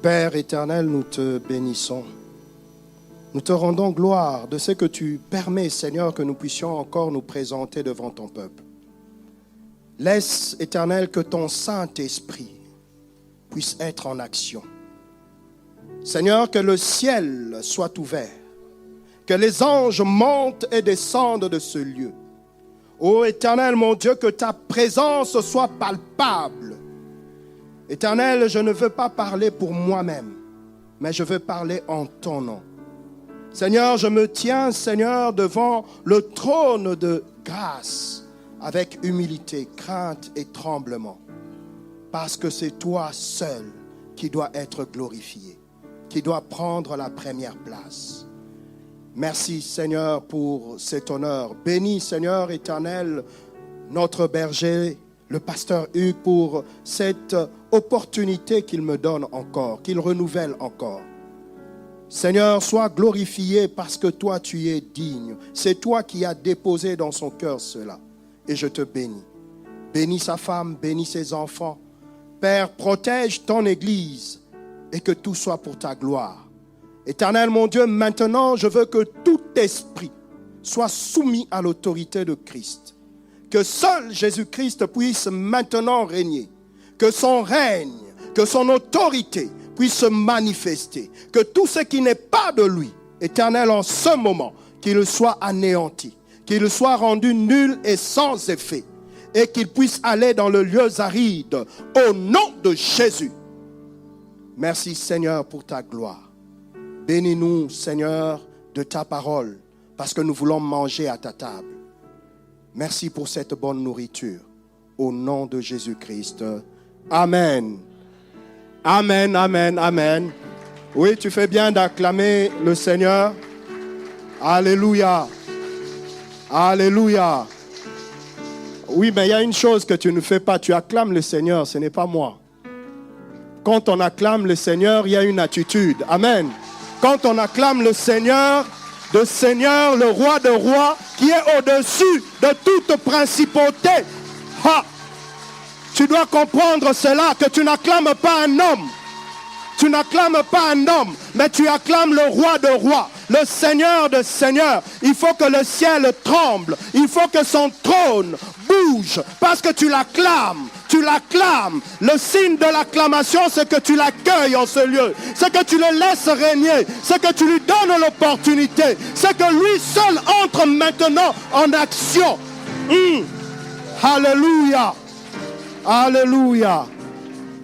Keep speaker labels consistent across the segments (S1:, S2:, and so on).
S1: Père éternel, nous te bénissons. Nous te rendons gloire de ce que tu permets, Seigneur, que nous puissions encore nous présenter devant ton peuple. Laisse, Éternel, que ton Saint-Esprit puisse être en action. Seigneur, que le ciel soit ouvert, que les anges montent et descendent de ce lieu. Ô Éternel, mon Dieu, que ta présence soit palpable. Éternel, je ne veux pas parler pour moi-même, mais je veux parler en ton nom. Seigneur, je me tiens, Seigneur, devant le trône de grâce, avec humilité, crainte et tremblement, parce que c'est toi seul qui dois être glorifié, qui doit prendre la première place. Merci, Seigneur, pour cet honneur. Bénis, Seigneur éternel, notre berger, le pasteur Hugues, pour cette opportunité qu'il me donne encore, qu'il renouvelle encore. Seigneur, sois glorifié parce que toi, tu es digne. C'est toi qui as déposé dans son cœur cela. Et je te bénis. Bénis sa femme, bénis ses enfants. Père, protège ton Église et que tout soit pour ta gloire. Éternel, mon Dieu, maintenant, je veux que tout esprit soit soumis à l'autorité de Christ. Que seul Jésus-Christ puisse maintenant régner. Que son règne, que son autorité puisse se manifester. Que tout ce qui n'est pas de lui, Éternel, en ce moment, qu'il soit anéanti. Qu'il soit rendu nul et sans effet. Et qu'il puisse aller dans le lieu aride. Au nom de Jésus. Merci Seigneur pour ta gloire. Bénis-nous Seigneur de ta parole. Parce que nous voulons manger à ta table. Merci pour cette bonne nourriture. Au nom de Jésus-Christ. Amen. Amen, amen, amen. Oui, tu fais bien d'acclamer le Seigneur. Alléluia. Alléluia. Oui, mais il y a une chose que tu ne fais pas. Tu acclames le Seigneur, ce n'est pas moi. Quand on acclame le Seigneur, il y a une attitude. Amen. Quand on acclame le Seigneur, de Seigneur, le roi de rois, qui est au-dessus de toute principauté. Ha! Tu dois comprendre cela, que tu n'acclames pas un homme. Tu n'acclames pas un homme, mais tu acclames le roi de rois, le Seigneur de seigneurs. Il faut que le ciel tremble. Il faut que son trône bouge, parce que tu l'acclames. Tu l'acclames. Le signe de l'acclamation, c'est que tu l'accueilles en ce lieu. C'est que tu le laisses régner. C'est que tu lui donnes l'opportunité. C'est que lui seul entre maintenant en action. Alléluia. Alléluia.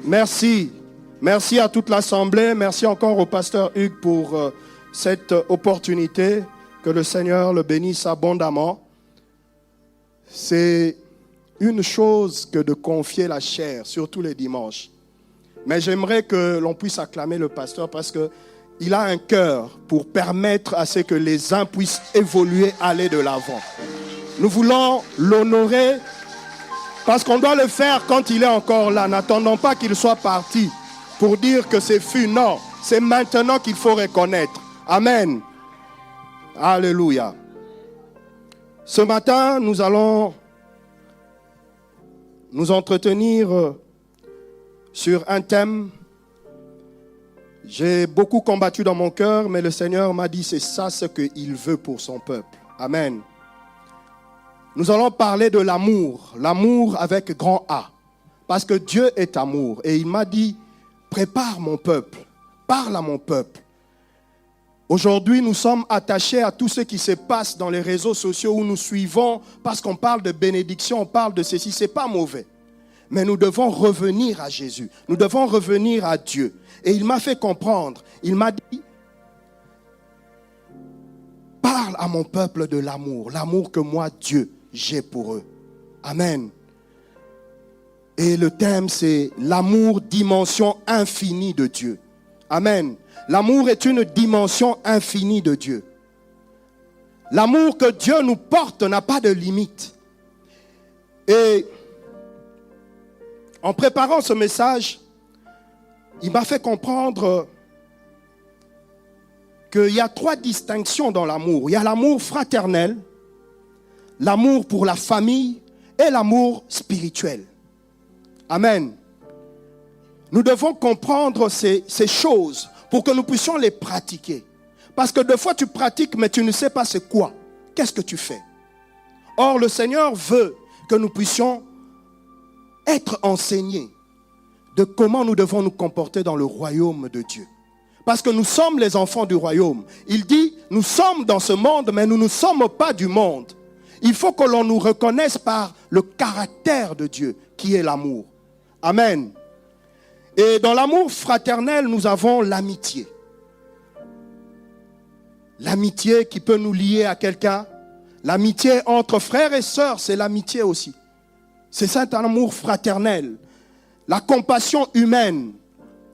S1: Merci. Merci à toute l'assemblée. Merci encore au pasteur Hugues pour cette opportunité. Que le Seigneur le bénisse abondamment. C'est une chose que de confier la chair, surtout les dimanches. Mais j'aimerais que l'on puisse acclamer le pasteur parce qu'il a un cœur pour permettre à ce que les uns puissent évoluer, aller de l'avant. Nous voulons l'honorer parce qu'on doit le faire quand il est encore là. N'attendons pas qu'il soit parti pour dire que c'est fini. Non, c'est maintenant qu'il faut reconnaître. Amen. Alléluia. Ce matin, nous allons nous entretenir sur un thème. J'ai beaucoup combattu dans mon cœur, mais le Seigneur m'a dit c'est ça ce qu'il veut pour son peuple. Amen. Nous allons parler de l'amour, l'amour avec grand A, parce que Dieu est amour. Et il m'a dit, prépare mon peuple, parle à mon peuple. Aujourd'hui, nous sommes attachés à tout ce qui se passe dans les réseaux sociaux où nous suivons, parce qu'on parle de bénédiction, on parle de ceci, c'est pas mauvais. Mais nous devons revenir à Jésus, nous devons revenir à Dieu. Et il m'a fait comprendre, il m'a dit, Parle à mon peuple de l'amour que moi, Dieu, j'ai pour eux. Amen. Et le thème, c'est l'amour, dimension infinie de Dieu. Amen. L'amour est une dimension infinie de Dieu. L'amour que Dieu nous porte n'a pas de limite. Et en préparant ce message, il m'a fait comprendre qu'il y a 3 distinctions dans l'amour. Il y a l'amour fraternel, l'amour pour la famille et l'amour spirituel. Amen. Nous devons comprendre ces choses pour que nous puissions les pratiquer. Parce que des fois tu pratiques mais tu ne sais pas c'est quoi. Qu'est-ce que tu fais? Or le Seigneur veut que nous puissions être enseignés de comment nous devons nous comporter dans le royaume de Dieu. Parce que nous sommes les enfants du royaume. Il dit, nous sommes dans ce monde, mais nous ne sommes pas du monde. Il faut que l'on nous reconnaisse par le caractère de Dieu, qui est l'amour. Amen. Et dans l'amour fraternel, nous avons l'amitié. L'amitié qui peut nous lier à quelqu'un. L'amitié entre frères et sœurs, c'est l'amitié aussi. C'est cet amour fraternel. La compassion humaine.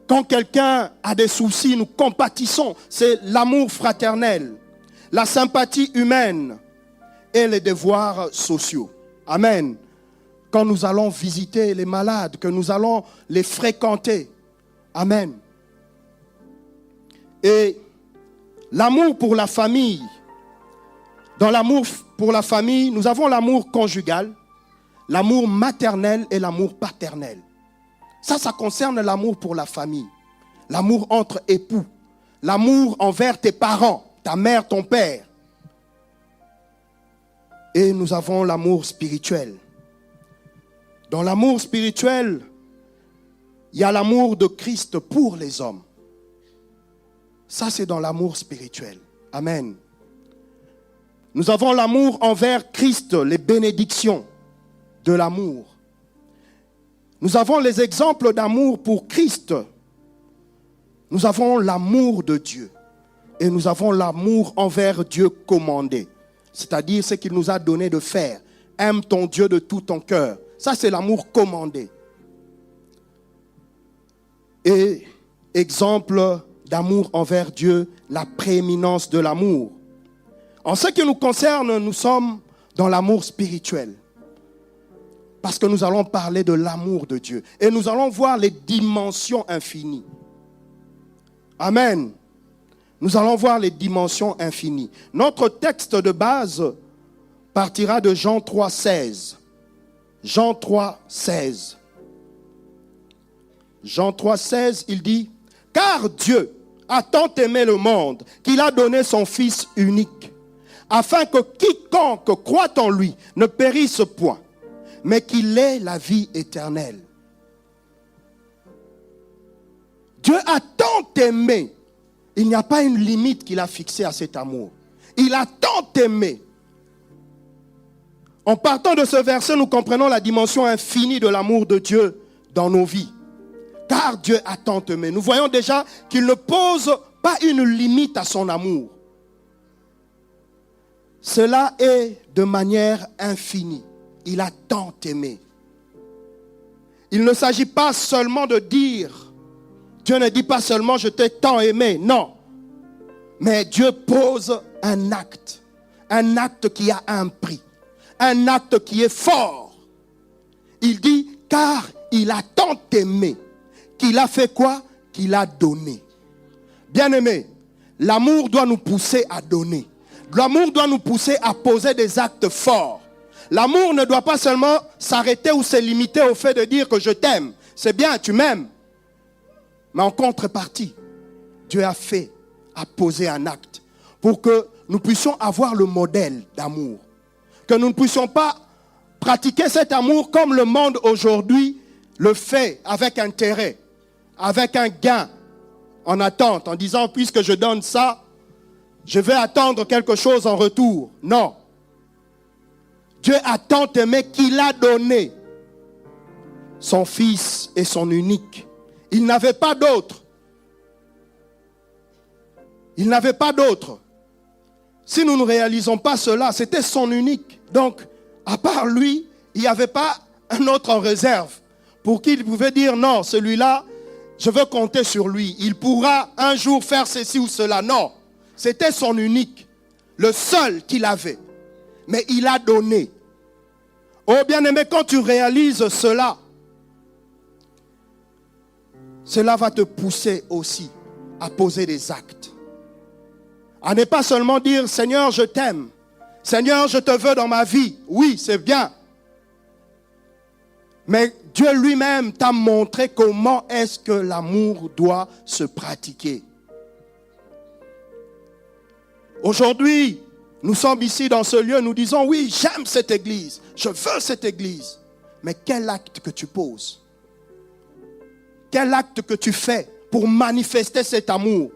S1: Quand quelqu'un a des soucis, nous compatissons. C'est l'amour fraternel. La sympathie humaine et les devoirs sociaux. Amen. Quand nous allons visiter les malades, que nous allons les fréquenter. Amen. Et l'amour pour la famille. Dans l'amour pour la famille, nous avons l'amour conjugal, l'amour maternel et l'amour paternel. Ça concerne l'amour pour la famille. L'amour entre époux. L'amour envers tes parents, ta mère, ton père. Et nous avons l'amour spirituel. Dans l'amour spirituel, il y a l'amour de Christ pour les hommes. Ça, c'est dans l'amour spirituel. Amen. Nous avons l'amour envers Christ, les bénédictions de l'amour. Nous avons les exemples d'amour pour Christ. Nous avons l'amour de Dieu. Et nous avons l'amour envers Dieu commandé. C'est-à-dire ce qu'il nous a donné de faire. Aime ton Dieu de tout ton cœur. Ça, c'est l'amour commandé. Et exemple d'amour envers Dieu, la prééminence de l'amour. En ce qui nous concerne, nous sommes dans l'amour spirituel. Parce que nous allons parler de l'amour de Dieu. Et nous allons voir les dimensions infinies. Amen. Nous allons voir les dimensions infinies. Notre texte de base partira de Jean 3, 16. Jean 3, 16. Jean 3, 16, il dit, « Car Dieu a tant aimé le monde qu'il a donné son Fils unique, afin que quiconque croit en lui ne périsse point, mais qu'il ait la vie éternelle. » Dieu a tant aimé. Il n'y a pas une limite qu'il a fixée à cet amour. Il a tant aimé. En partant de ce verset, nous comprenons la dimension infinie de l'amour de Dieu dans nos vies. Car Dieu a tant aimé. Nous voyons déjà qu'il ne pose pas une limite à son amour. Cela est de manière infinie. Il a tant aimé. Il ne s'agit pas seulement de dire, Dieu ne dit pas seulement je t'ai tant aimé, non. Mais Dieu pose un acte qui a un prix, un acte qui est fort. Il dit, car il a tant aimé, qu'il a fait quoi? Qu'il a donné. Bien-aimé, l'amour doit nous pousser à donner. L'amour doit nous pousser à poser des actes forts. L'amour ne doit pas seulement s'arrêter ou se limiter au fait de dire que je t'aime. C'est bien, tu m'aimes. Mais en contrepartie, Dieu a posé un acte pour que nous puissions avoir le modèle d'amour. Que nous ne puissions pas pratiquer cet amour comme le monde aujourd'hui le fait, avec intérêt, avec un gain, en attente, en disant puisque je donne ça, je vais attendre quelque chose en retour. Non. Dieu a tant aimé qu'il a donné son Fils et son unique. Il n'avait pas d'autre. Il n'avait pas d'autre. Si nous ne réalisons pas cela, c'était son unique. Donc, à part lui, il n'y avait pas un autre en réserve pour qui il pouvait dire non, celui-là, je veux compter sur lui. Il pourra un jour faire ceci ou cela. Non, c'était son unique, le seul qu'il avait. Mais il a donné. Oh bien-aimé, quand tu réalises cela, cela va te pousser aussi à poser des actes. À ne pas seulement dire, Seigneur, je t'aime. Seigneur, je te veux dans ma vie. Oui, c'est bien. Mais Dieu lui-même t'a montré comment est-ce que l'amour doit se pratiquer. Aujourd'hui, nous sommes ici dans ce lieu, nous disons, oui, j'aime cette église. Je veux cette église. Mais quel acte que tu poses? Quel acte que tu fais pour manifester cet amour?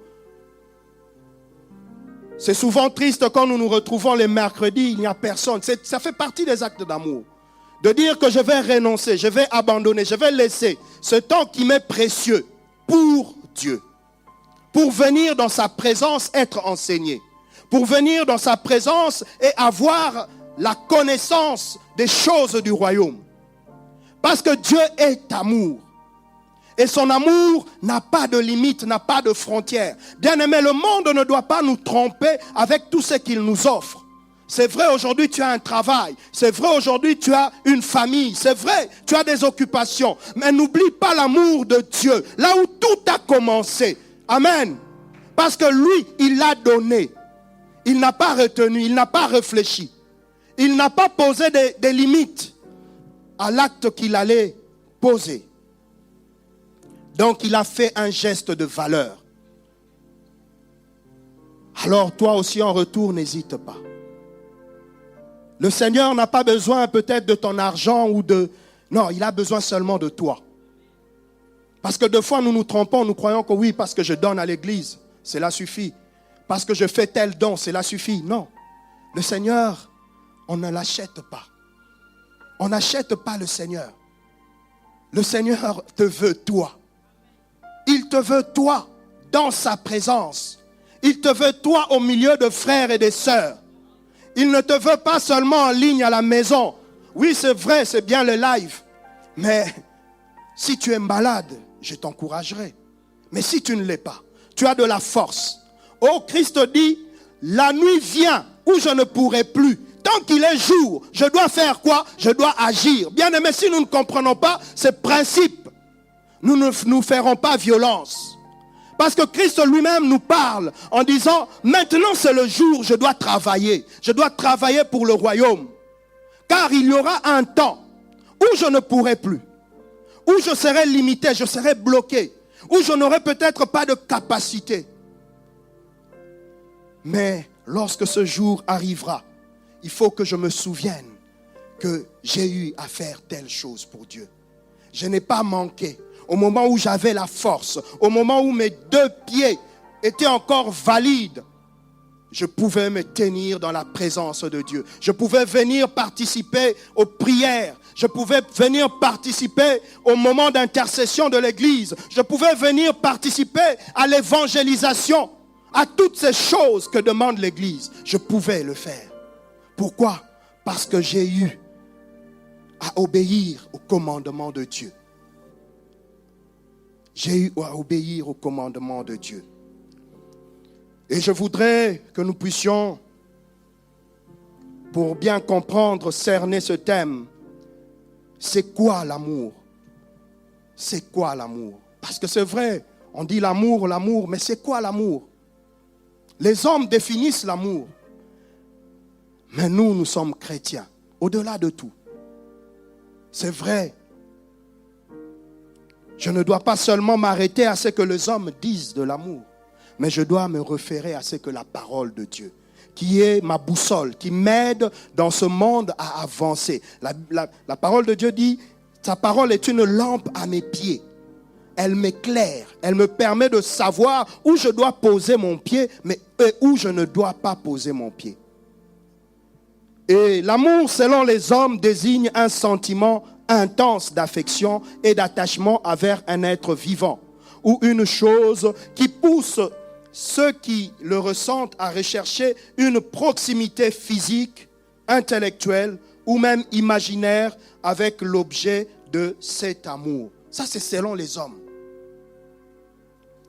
S1: C'est souvent triste quand nous nous retrouvons les mercredis, il n'y a personne. Ça fait partie des actes d'amour. De dire que je vais renoncer, je vais abandonner, je vais laisser ce temps qui m'est précieux pour Dieu. Pour venir dans sa présence être enseigné. Pour venir dans sa présence et avoir la connaissance des choses du royaume. Parce que Dieu est amour. Et son amour n'a pas de limite, n'a pas de frontières. Bien-aimé, le monde ne doit pas nous tromper avec tout ce qu'il nous offre. C'est vrai, aujourd'hui tu as un travail. C'est vrai, aujourd'hui tu as une famille. C'est vrai, tu as des occupations. Mais n'oublie pas l'amour de Dieu. Là où tout a commencé. Amen. Parce que lui, il l'a donné. Il n'a pas retenu, il n'a pas réfléchi. Il n'a pas posé des limites à l'acte qu'il allait poser. Donc il a fait un geste de valeur. Alors toi aussi en retour, n'hésite pas. Le Seigneur n'a pas besoin peut-être de ton argent ou de... Non, il a besoin seulement de toi. Parce que deux fois nous nous trompons, nous croyons que oui, parce que je donne à l'église, cela suffit. Parce que je fais tel don, cela suffit. Non, le Seigneur, on ne l'achète pas. On n'achète pas le Seigneur. Le Seigneur te veut toi. Il te veut toi dans sa présence. Il te veut toi au milieu de frères et de sœurs. Il ne te veut pas seulement en ligne à la maison. Oui, c'est vrai, c'est bien le live. Mais si tu es malade, je t'encouragerai. Mais si tu ne l'es pas, tu as de la force. Oh, Christ dit, la nuit vient où je ne pourrai plus. Tant qu'il est jour, je dois faire quoi? Je dois agir. Bien aimé, si nous ne comprenons pas ces principes, nous ne nous ferons pas violence. Parce que Christ lui-même nous parle en disant, maintenant c'est le jour, je dois travailler. Je dois travailler pour le royaume. Car il y aura un temps où je ne pourrai plus. Où je serai limité, je serai bloqué. Où je n'aurai peut-être pas de capacité. Mais lorsque ce jour arrivera, il faut que je me souvienne que j'ai eu à faire telle chose pour Dieu. Je n'ai pas manqué. Au moment où j'avais la force, au moment où mes deux pieds étaient encore valides, je pouvais me tenir dans la présence de Dieu. Je pouvais venir participer aux prières. Je pouvais venir participer au moment d'intercession de l'église. Je pouvais venir participer à l'évangélisation. À toutes ces choses que demande l'église, je pouvais le faire. Pourquoi? Parce que j'ai eu à obéir au commandement de Dieu. J'ai eu à obéir au commandement de Dieu. Et je voudrais que nous puissions, pour bien comprendre, cerner ce thème, c'est quoi l'amour? C'est quoi l'amour? Parce que c'est vrai, on dit l'amour, mais c'est quoi l'amour? Les hommes définissent l'amour. Mais nous, nous sommes chrétiens, au-delà de tout. C'est vrai. Je ne dois pas seulement m'arrêter à ce que les hommes disent de l'amour, mais je dois me référer à ce que la parole de Dieu, qui est ma boussole, qui m'aide dans ce monde à avancer. La parole de Dieu dit, sa parole est une lampe à mes pieds. Elle m'éclaire, elle me permet de savoir où je dois poser mon pied, mais où je ne dois pas poser mon pied. Et l'amour, selon les hommes, désigne un sentiment intense d'affection et d'attachement envers un être vivant, ou une chose qui pousse ceux qui le ressentent à rechercher une proximité physique, intellectuelle ou même imaginaire avec l'objet de cet amour. Ça, c'est selon les hommes.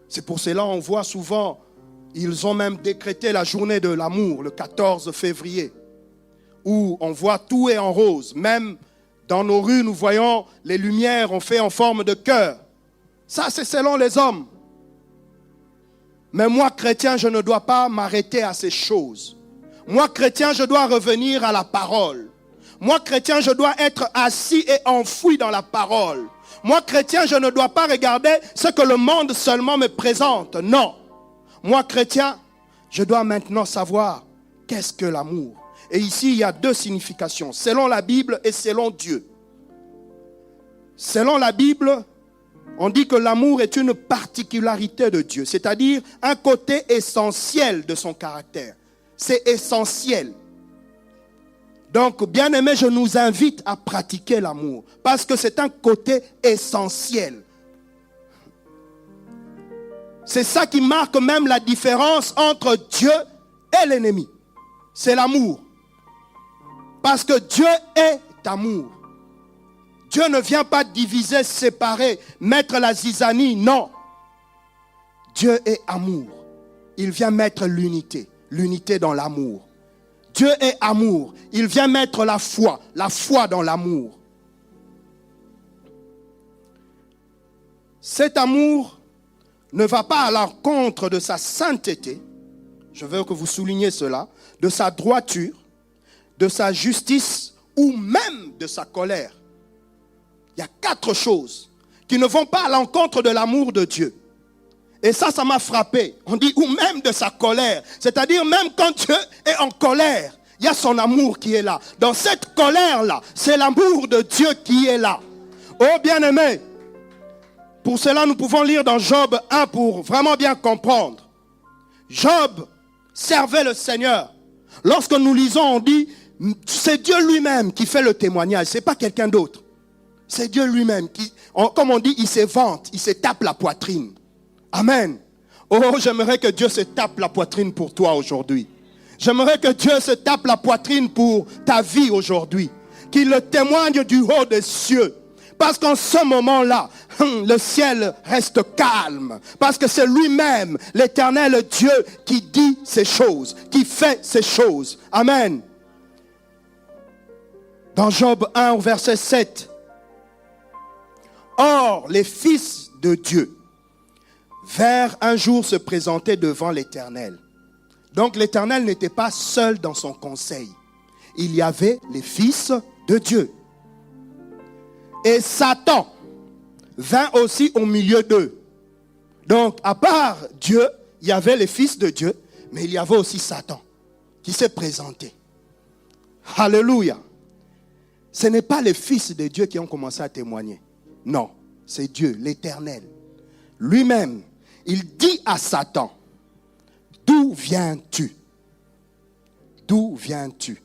S1: C'est pour cela qu'on voit souvent, ils ont même décrété la journée de l'amour, le 14 février, où on voit tout est en rose. Même dans nos rues, nous voyons les lumières, on fait en forme de cœur. Ça, c'est selon les hommes. Mais moi, chrétien, je ne dois pas m'arrêter à ces choses. Moi, chrétien, je dois revenir à la parole. Moi, chrétien, je dois être assis et enfoui dans la parole. Moi, chrétien, je ne dois pas regarder ce que le monde seulement me présente. Non. Moi, chrétien, je dois maintenant savoir qu'est-ce que l'amour. Et ici, il y a deux significations, selon la Bible et selon Dieu. Selon la Bible, on dit que l'amour est une particularité de Dieu, c'est-à-dire un côté essentiel de son caractère. C'est essentiel. Donc, bien-aimés, je nous invite à pratiquer l'amour parce que c'est un côté essentiel. C'est ça qui marque même la différence entre Dieu et l'ennemi. C'est l'amour. Parce que Dieu est amour. Dieu ne vient pas diviser, séparer, mettre la zizanie, non. Dieu est amour. Il vient mettre l'unité dans l'amour. Dieu est amour. Il vient mettre la foi dans l'amour. Cet amour ne va pas à l'encontre de sa sainteté, je veux que vous souligniez cela, de sa droiture, de sa justice ou même de sa colère. Il y a 4 choses qui ne vont pas à l'encontre de l'amour de Dieu. Et ça m'a frappé. On dit ou même de sa colère. C'est-à-dire même quand Dieu est en colère, il y a son amour qui est là. Dans cette colère-là, c'est l'amour de Dieu qui est là. Oh bien-aimé, pour cela nous pouvons lire dans Job 1 pour vraiment bien comprendre. Job servait le Seigneur. Lorsque nous lisons, on dit, c'est Dieu lui-même qui fait le témoignage. Ce n'est pas quelqu'un d'autre. C'est Dieu lui-même qui, comme on dit, il se vante, il se tape la poitrine. Amen. Oh, j'aimerais que Dieu se tape la poitrine pour toi aujourd'hui. J'aimerais que Dieu se tape la poitrine pour ta vie aujourd'hui. Qu'il le témoigne du haut des cieux. Parce qu'en ce moment-là, le ciel reste calme. Parce que c'est lui-même, l'éternel Dieu, qui dit ces choses, qui fait ces choses. Amen. Dans Job 1, verset 7. Or, les fils de Dieu vinrent un jour se présenter devant l'Éternel. Donc l'Éternel n'était pas seul dans son conseil. Il y avait les fils de Dieu. Et Satan vint aussi au milieu d'eux. Donc à part Dieu, il y avait les fils de Dieu, mais il y avait aussi Satan qui s'est présenté. Alléluia. Ce n'est pas les fils de Dieu qui ont commencé à témoigner. Non, c'est Dieu, l'Éternel. Lui-même, il dit à Satan, d'où viens-tu? D'où viens-tu?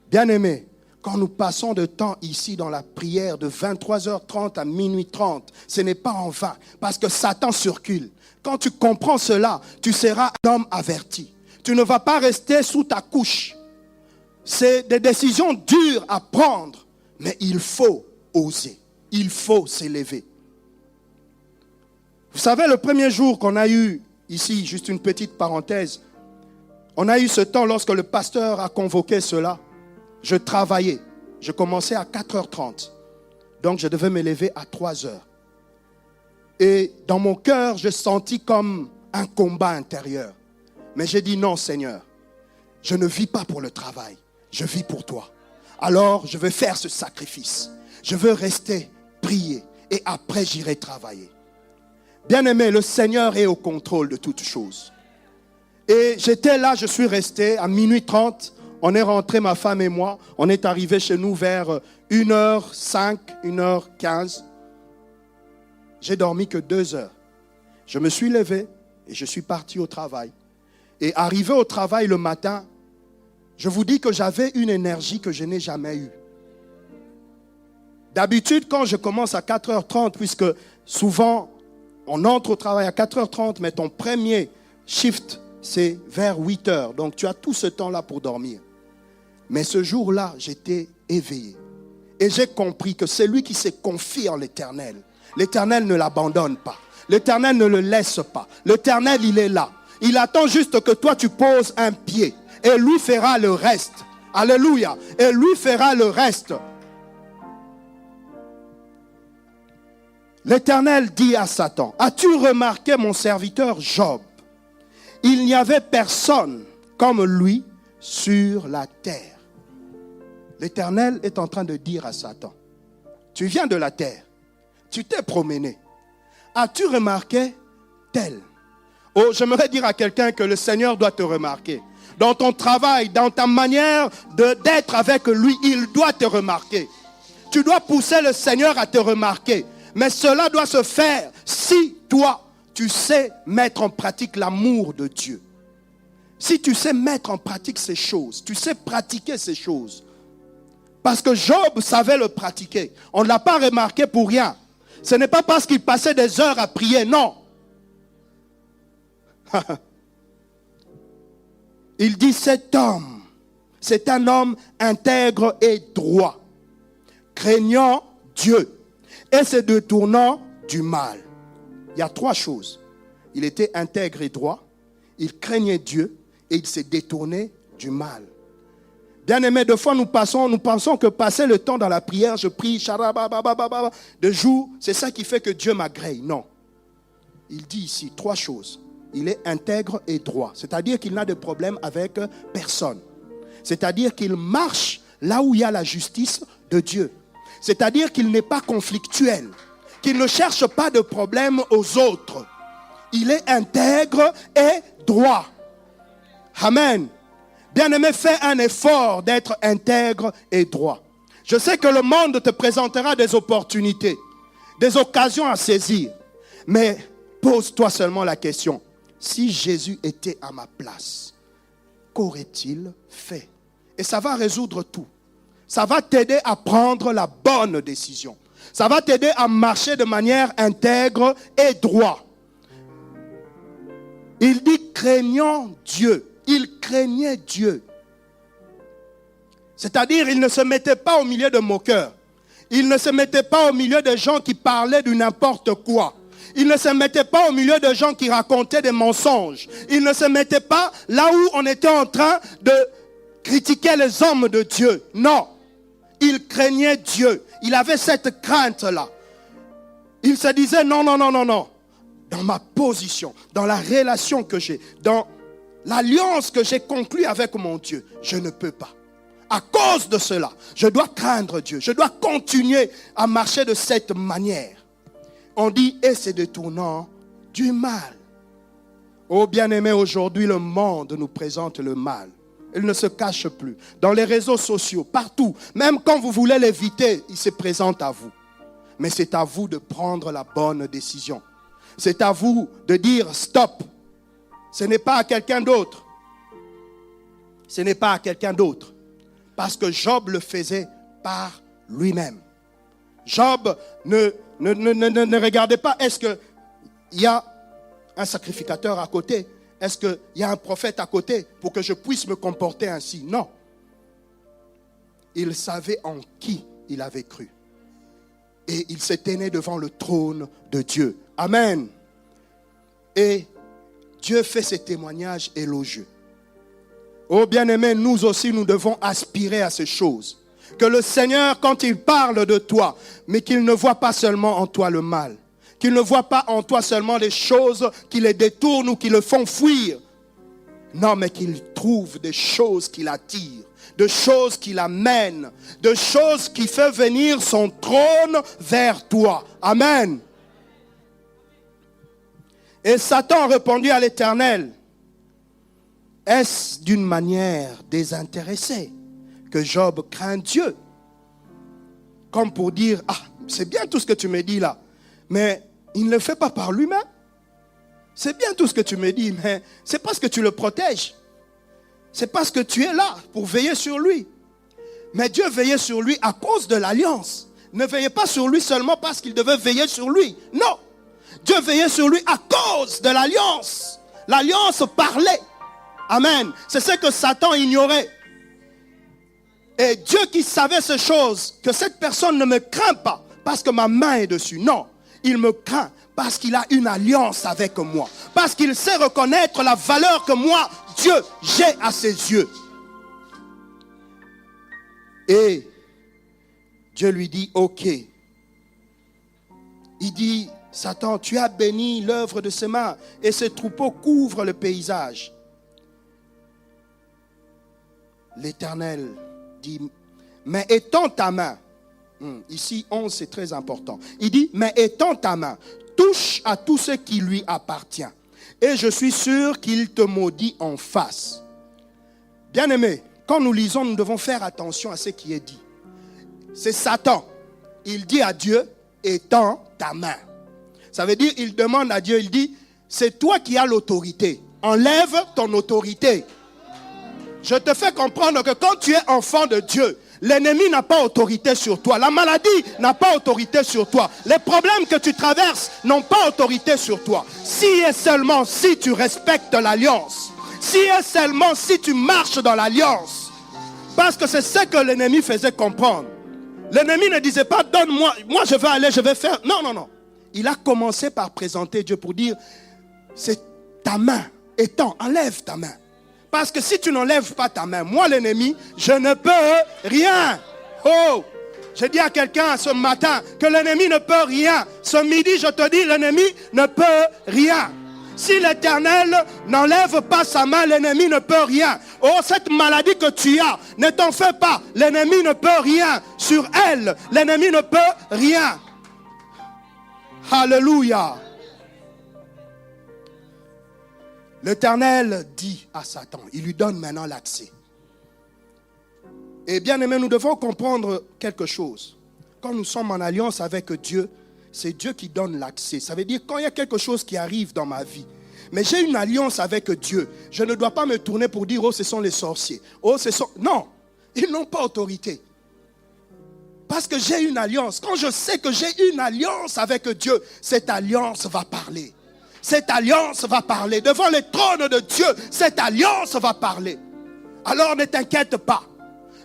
S1: Bien-aimé, quand nous passons de temps ici dans la prière de 23h30 à minuit 30, ce n'est pas en vain, parce que Satan circule. Quand tu comprends cela, tu seras un homme averti. Tu ne vas pas rester sous ta couche. C'est des décisions dures à prendre, mais il faut oser. Il faut s'élever. Vous savez, le premier jour qu'on a eu, ici, juste une petite parenthèse, on a eu ce temps lorsque le pasteur a convoqué cela. Je travaillais. Je commençais à 4h30. Donc, je devais me lever à 3h. Et dans mon cœur, je sentis comme un combat intérieur. Mais j'ai dit non, Seigneur. Je ne vis pas pour le travail. Je vis pour toi. Alors, je vais faire ce sacrifice. Je veux rester, prier. Et après, j'irai travailler. Bien-aimé, le Seigneur est au contrôle de toutes choses. Et j'étais là, je suis resté à minuit 30. On est rentré, ma femme et moi. On est arrivé chez nous vers 1h05, 1h15. J'ai dormi que 2 heures. Je me suis levé et je suis parti au travail. Et arrivé au travail le matin, je vous dis que j'avais une énergie que je n'ai jamais eue. D'habitude, quand je commence à 4h30, puisque souvent on entre au travail à 4h30, mais ton premier shift, c'est vers 8 heures. Donc tu as tout ce temps-là pour dormir. Mais ce jour-là, j'étais éveillé. Et j'ai compris que c'est lui qui s'est confié en l'Éternel. L'Éternel ne l'abandonne pas. L'Éternel ne le laisse pas. L'Éternel, il est là. Il attend juste que toi, tu poses un pied. Et lui fera le reste. Alléluia. Et lui fera le reste. L'Éternel dit à Satan, as-tu remarqué mon serviteur Job? Il n'y avait personne comme lui sur la terre. L'Éternel est en train de dire à Satan, tu viens de la terre, tu t'es promené. As-tu remarqué tel? Oh, j'aimerais dire à quelqu'un que le Seigneur doit te remarquer. Dans ton travail, dans ta manière d'être avec lui, il doit te remarquer. Tu dois pousser le Seigneur à te remarquer. Mais cela doit se faire si toi, tu sais mettre en pratique l'amour de Dieu. Si tu sais mettre en pratique ces choses, tu sais pratiquer ces choses. Parce que Job savait le pratiquer. On ne l'a pas remarqué pour rien. Ce n'est pas parce qu'il passait des heures à prier, non. Il dit cet homme, c'est un homme intègre et droit, craignant Dieu et se détournant du mal. Il y a 3 choses. Il était intègre et droit, il craignait Dieu et il s'est détourné du mal. Bien aimé, deux fois nous pensons que passer le temps dans la prière, je prie, de jour, c'est ça qui fait que Dieu m'agrée. Non. Il dit ici 3 choses. Il est intègre et droit. C'est-à-dire qu'il n'a de problème avec personne. C'est-à-dire qu'il marche là où il y a la justice de Dieu. C'est-à-dire qu'il n'est pas conflictuel. Qu'il ne cherche pas de problème aux autres. Il est intègre et droit. Amen. Bien-aimé, fais un effort d'être intègre et droit. Je sais que le monde te présentera des opportunités, des occasions à saisir. Mais pose-toi seulement la question. Si Jésus était à ma place, qu'aurait-il fait? Et ça va résoudre tout. Ça va t'aider à prendre la bonne décision. Ça va t'aider à marcher de manière intègre et droit. Il dit craignant Dieu. Il craignait Dieu. C'est-à-dire, il ne se mettait pas au milieu de moqueurs. Il ne se mettait pas au milieu de gens qui parlaient du n'importe quoi. Il ne se mettait pas au milieu de gens qui racontaient des mensonges. Il ne se mettait pas là où on était en train de critiquer les hommes de Dieu. Non. Il craignait Dieu. Il avait cette crainte-là. Il se disait non. Dans ma position, dans la relation que j'ai, dans l'alliance que j'ai conclue avec mon Dieu, je ne peux pas. À cause de cela, je dois craindre Dieu. Je dois continuer à marcher de cette manière. On dit, et se détournant du mal. Oh bien-aimé, aujourd'hui le monde nous présente le mal. Il ne se cache plus. Dans les réseaux sociaux, partout, même quand vous voulez l'éviter, il se présente à vous. Mais c'est à vous de prendre la bonne décision. C'est à vous de dire stop. Ce n'est pas à quelqu'un d'autre. Ce n'est pas à quelqu'un d'autre. Parce que Job le faisait par lui-même. Job ne regardait pas, est-ce qu'il y a un sacrificateur à côté? Est-ce qu'il y a un prophète à côté pour que je puisse me comporter ainsi? Non. Il savait en qui il avait cru. Et il se tenait devant le trône de Dieu. Amen. Et Dieu fait ces témoignages élogieux. Oh bien-aimé, nous aussi nous devons aspirer à ces choses. Que le Seigneur, quand il parle de toi, mais qu'il ne voit pas seulement en toi le mal, qu'il ne voit pas en toi seulement les choses qui les détournent ou qui le font fuir. Non, mais qu'il trouve des choses qui l'attirent, de choses qui l'amènent, de choses qui font venir son trône vers toi. Amen. Et Satan répondit à l'Éternel, est-ce d'une manière désintéressée que Job craint Dieu? Comme pour dire, ah, c'est bien tout ce que tu me dis là, mais il ne le fait pas par lui-même. C'est bien tout ce que tu me dis, mais c'est parce que tu le protèges. C'est parce que tu es là pour veiller sur lui. Mais Dieu veillait sur lui à cause de l'alliance. Ne veillait pas sur lui seulement parce qu'il devait veiller sur lui. Non. Dieu veillait sur lui à cause de l'alliance. L'alliance parlait. Amen. C'est ce que Satan ignorait. Et Dieu qui savait ces choses, que cette personne ne me craint pas parce que ma main est dessus. Non, il me craint parce qu'il a une alliance avec moi. Parce qu'il sait reconnaître la valeur que moi, Dieu, j'ai à ses yeux. Et Dieu lui dit, ok. Il dit, Satan, tu as béni l'œuvre de ses mains et ses troupeaux couvrent le paysage. L'Éternel dit, mais étends ta main. Ici, 11, c'est très important. Il dit, mais étends ta main, touche à tout ce qui lui appartient. Et je suis sûr qu'il te maudit en face. Bien-aimés, quand nous lisons, nous devons faire attention à ce qui est dit. C'est Satan. Il dit à Dieu, étends ta main. Ça veut dire, il demande à Dieu, il dit, c'est toi qui as l'autorité. Enlève ton autorité. Je te fais comprendre que quand tu es enfant de Dieu, l'ennemi n'a pas autorité sur toi. La maladie n'a pas autorité sur toi. Les problèmes que tu traverses n'ont pas autorité sur toi. Si et seulement si tu respectes l'alliance. Si et seulement si tu marches dans l'alliance. Parce que c'est ce que l'ennemi faisait comprendre. L'ennemi ne disait pas, donne-moi, moi je vais aller, je vais faire. Non, non, non. Il a commencé par présenter Dieu pour dire, c'est ta main. Étends, enlève ta main. Parce que si tu n'enlèves pas ta main, moi l'ennemi, je ne peux rien. Oh, j'ai dit à quelqu'un ce matin que l'ennemi ne peut rien. Ce midi, je te dis, l'ennemi ne peut rien. Si l'Éternel n'enlève pas sa main, l'ennemi ne peut rien. Oh, cette maladie que tu as, ne t'en fais pas. L'ennemi ne peut rien sur elle. L'ennemi ne peut rien. Alléluia. L'Éternel dit à Satan, il lui donne maintenant l'accès. Et bien aimé, nous devons comprendre quelque chose. Quand nous sommes en alliance avec Dieu, c'est Dieu qui donne l'accès. Ça veut dire quand il y a quelque chose qui arrive dans ma vie, mais j'ai une alliance avec Dieu, je ne dois pas me tourner pour dire, oh ce sont les sorciers. Oh ce sont... Non, ils n'ont pas autorité. Parce que j'ai une alliance. Quand je sais que j'ai une alliance avec Dieu, cette alliance va parler. Cette alliance va parler. Devant les trônes de Dieu, cette alliance va parler. Alors ne t'inquiète pas.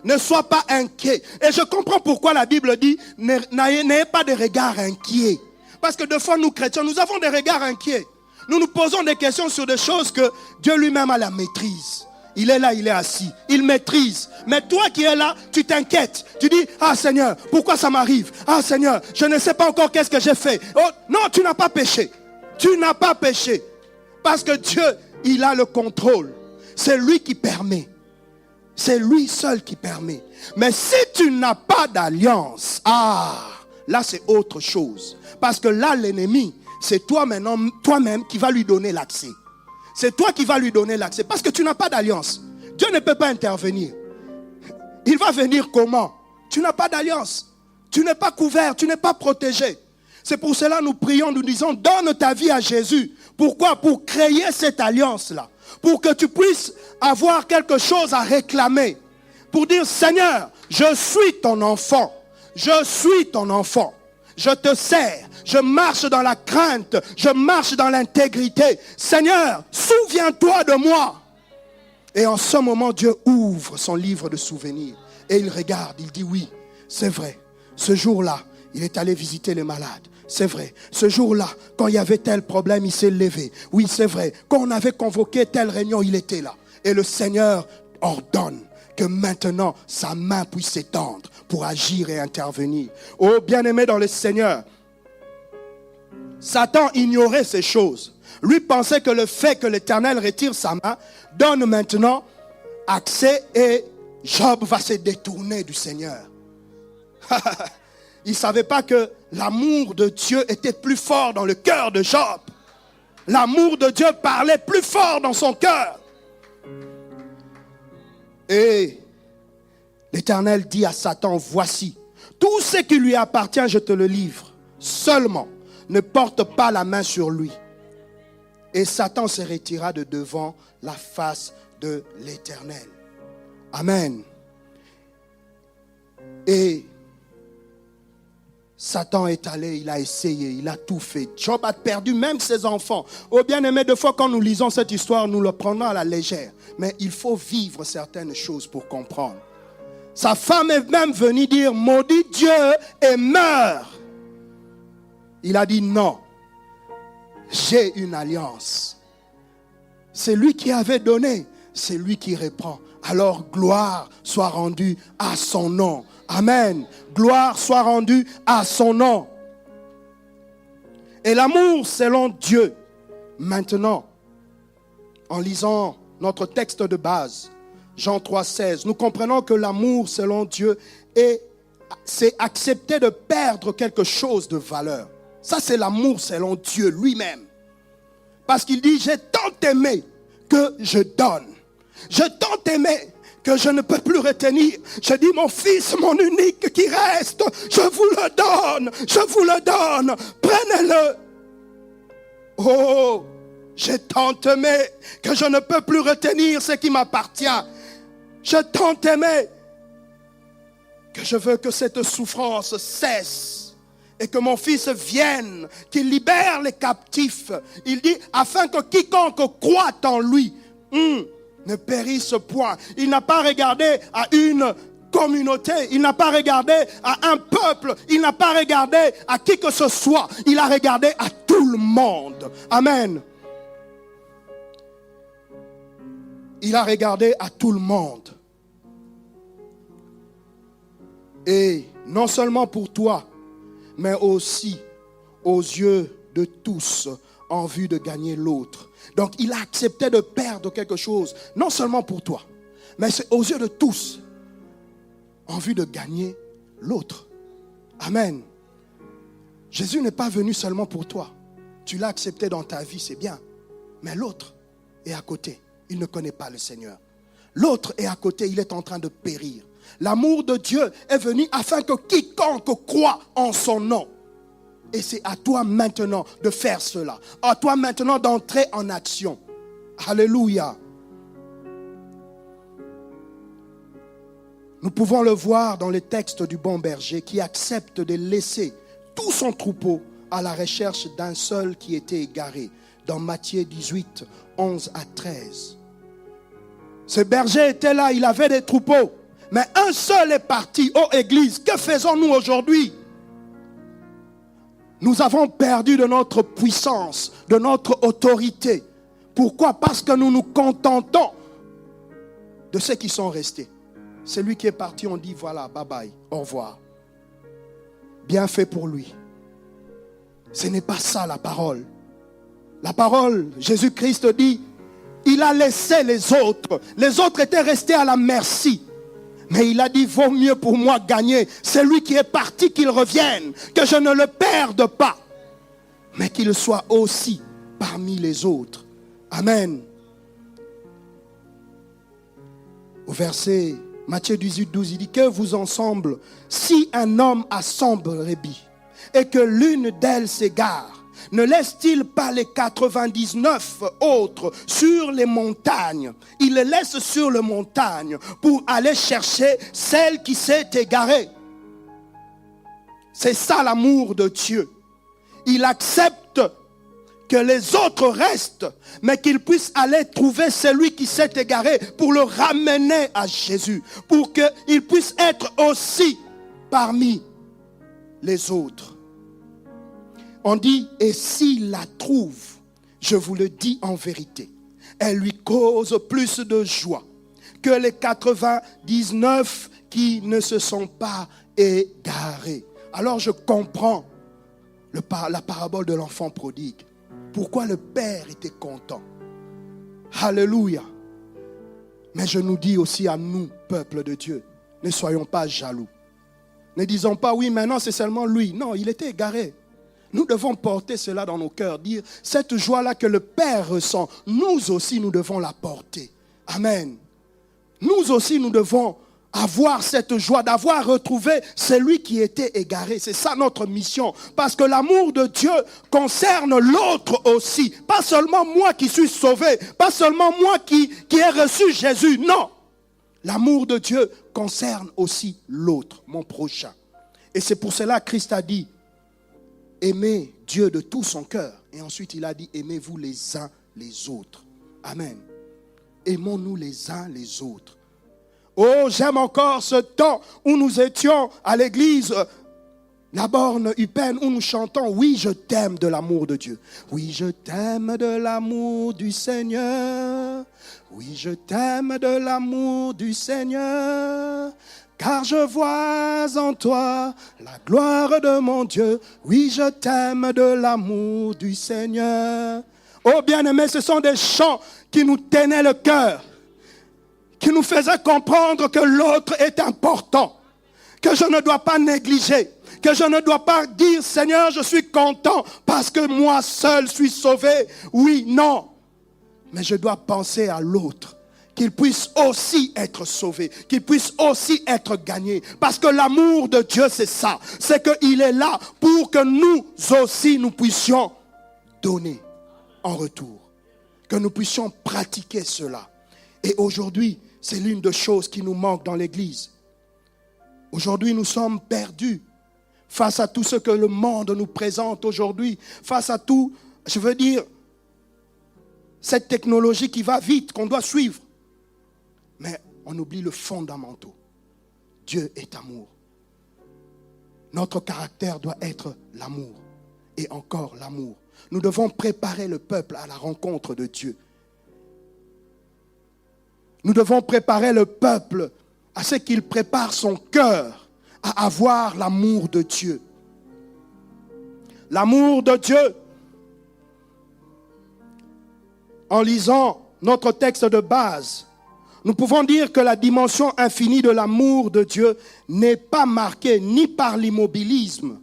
S1: Ne sois pas inquiet. Et je comprends pourquoi la Bible dit, n'ayez pas de regard inquiet. Parce que des fois, nous chrétiens, nous avons des regards inquiets. Nous nous posons des questions sur des choses que Dieu lui-même a la maîtrise. Il est là, il est assis. Il maîtrise. Mais toi qui es là, tu t'inquiètes. Tu dis, ah Seigneur, pourquoi ça m'arrive? Ah Seigneur, je ne sais pas encore qu'est-ce que j'ai fait. Oh, non, tu n'as pas péché. Tu n'as pas péché. Parce que Dieu, il a le contrôle. C'est lui qui permet. C'est lui seul qui permet. Mais si tu n'as pas d'alliance, là c'est autre chose. Parce que là l'ennemi, c'est toi-même qui va lui donner l'accès. C'est toi qui vas lui donner l'accès. Parce que tu n'as pas d'alliance. Dieu ne peut pas intervenir. Il va venir comment? Tu n'as pas d'alliance. Tu n'es pas couvert, tu n'es pas protégé. C'est pour cela que nous prions, nous disons, donne ta vie à Jésus. Pourquoi? Pour créer cette alliance-là. Pour que tu puisses avoir quelque chose à réclamer. Pour dire, Seigneur, je suis ton enfant. Je suis ton enfant. Je te sers. Je marche dans la crainte. Je marche dans l'intégrité. Seigneur, souviens-toi de moi. Et en ce moment, Dieu ouvre son livre de souvenirs. Et il regarde, il dit, oui, c'est vrai. Ce jour-là, il est allé visiter les malades. C'est vrai. Ce jour-là, quand il y avait tel problème, il s'est levé. Oui, c'est vrai. Quand on avait convoqué telle réunion, il était là. Et le Seigneur ordonne que maintenant, sa main puisse s'étendre pour agir et intervenir. Oh, bien-aimé dans le Seigneur, Satan ignorait ces choses. Lui pensait que le fait que l'Éternel retire sa main donne maintenant accès et Job va se détourner du Seigneur. Il ne savait pas que l'amour de Dieu était plus fort dans le cœur de Job. L'amour de Dieu parlait plus fort dans son cœur. Et l'Éternel dit à Satan, voici, tout ce qui lui appartient, je te le livre. Seulement, ne porte pas la main sur lui. Et Satan se retira de devant la face de l'Éternel. Amen. Et Satan est allé, il a essayé, il a tout fait. Job a perdu même ses enfants. Oh bien-aimé, des fois quand nous lisons cette histoire, nous le prenons à la légère. Mais il faut vivre certaines choses pour comprendre. Sa femme est même venue dire, maudit Dieu et meurt. Il a dit non, j'ai une alliance. C'est lui qui avait donné, c'est lui qui reprend. Alors gloire soit rendue à son nom. Amen. Gloire soit rendue à son nom. Et l'amour selon Dieu. Maintenant, en lisant notre texte de base, Jean 3,16, nous comprenons que l'amour selon Dieu c'est accepter de perdre quelque chose de valeur. Ça, c'est l'amour selon Dieu lui-même. Parce qu'il dit, j'ai tant aimé que je donne. J'ai tant aimé que je ne peux plus retenir. Je dis, mon fils, mon unique qui reste, je vous le donne, je vous le donne, prenez-le. Oh, j'ai tant aimé que je ne peux plus retenir ce qui m'appartient. J'ai tant aimé que je veux que cette souffrance cesse et que mon fils vienne, qu'il libère les captifs. Il dit, afin que quiconque croit en lui, ne périsse point. Il n'a pas regardé à une communauté, il n'a pas regardé à un peuple, il n'a pas regardé à qui que ce soit, il a regardé à tout le monde. Amen. Il a regardé à tout le monde. Et non seulement pour toi, mais aussi aux yeux de tous, en vue de gagner l'autre. Donc il a accepté de perdre quelque chose, non seulement pour toi, mais c'est aux yeux de tous, en vue de gagner l'autre. Amen. Jésus n'est pas venu seulement pour toi. Tu l'as accepté dans ta vie, c'est bien. Mais l'autre est à côté. Il ne connaît pas le Seigneur. L'autre est à côté, il est en train de périr. L'amour de Dieu est venu afin que quiconque croit en son nom. Et c'est à toi maintenant de faire cela. À toi maintenant d'entrer en action. Alléluia. Nous pouvons le voir dans les textes du bon berger qui accepte de laisser tout son troupeau à la recherche d'un seul qui était égaré. Dans Matthieu 18, 11 à 13. Ce berger était là, il avait des troupeaux. Mais un seul est parti. Oh Église, que faisons-nous aujourd'hui? Nous avons perdu de notre puissance, de notre autorité. Pourquoi? Parce que nous nous contentons de ceux qui sont restés. Celui qui est parti, on dit voilà, bye bye, au revoir. Bien fait pour lui. Ce n'est pas ça la parole. La parole, Jésus-Christ dit, il a laissé les autres. Les autres étaient restés à la merci. Mais il a dit, vaut mieux pour moi gagner celui qui est parti, qu'il revienne, que je ne le perde pas, mais qu'il soit aussi parmi les autres. Amen. Au verset Matthieu 18, 12, il dit, que vous ensemble, si un homme a 100 brebis et que l'une d'elles s'égare, ne laisse-t-il pas les 99 autres sur les montagnes? Il les laisse sur les montagnes pour aller chercher celle qui s'est égarée. C'est ça l'amour de Dieu. Il accepte que les autres restent, mais qu'il puisse aller trouver celui qui s'est égaré pour le ramener à Jésus, pour qu'il puisse être aussi parmi les autres. On dit, et s'il la trouve, je vous le dis en vérité, elle lui cause plus de joie que les 99 qui ne se sont pas égarés. Alors je comprends la parabole de l'enfant prodigue. Pourquoi le père était content. Alléluia. Mais je nous dis aussi à nous, peuple de Dieu, ne soyons pas jaloux. Ne disons pas, oui, maintenant c'est seulement lui. Non, il était égaré. Nous devons porter cela dans nos cœurs, dire cette joie-là que le Père ressent, nous aussi nous devons la porter. Amen. Nous aussi nous devons avoir cette joie d'avoir retrouvé celui qui était égaré. C'est ça notre mission. Parce que l'amour de Dieu concerne l'autre aussi. Pas seulement moi qui suis sauvé, pas seulement moi qui ai reçu Jésus. Non. L'amour de Dieu concerne aussi l'autre, mon prochain. Et c'est pour cela que Christ a dit, aimez Dieu de tout son cœur. Et ensuite il a dit, aimez-vous les uns les autres. Amen. Aimons-nous les uns les autres. Oh, j'aime encore ce temps où nous étions à l'église, la borne Upen, où nous chantons, oui, je t'aime de l'amour de Dieu. Oui, je t'aime de l'amour du Seigneur. Oui, je t'aime de l'amour du Seigneur. Car je vois en toi la gloire de mon Dieu. Oui, je t'aime de l'amour du Seigneur. Oh bien-aimés, ce sont des chants qui nous tenaient le cœur, qui nous faisaient comprendre que l'autre est important, que je ne dois pas négliger, que je ne dois pas dire, Seigneur, je suis content parce que moi seul suis sauvé. Oui, non, mais je dois penser à l'autre, qu'il puisse aussi être sauvé, qu'il puisse aussi être gagné. Parce que l'amour de Dieu, c'est ça. C'est qu'il est là pour que nous aussi, nous puissions donner en retour. Que nous puissions pratiquer cela. Et aujourd'hui, c'est l'une des choses qui nous manque dans l'Église. Aujourd'hui, nous sommes perdus face à tout ce que le monde nous présente aujourd'hui. Face à tout, je veux dire, cette technologie qui va vite, qu'on doit suivre. Mais on oublie le fondamental. Dieu est amour. Notre caractère doit être l'amour. Et encore l'amour. Nous devons préparer le peuple à la rencontre de Dieu. Nous devons préparer le peuple à ce qu'il prépare son cœur à avoir l'amour de Dieu. L'amour de Dieu. En lisant notre texte de base, nous pouvons dire que la dimension infinie de l'amour de Dieu n'est pas marquée ni par l'immobilisme.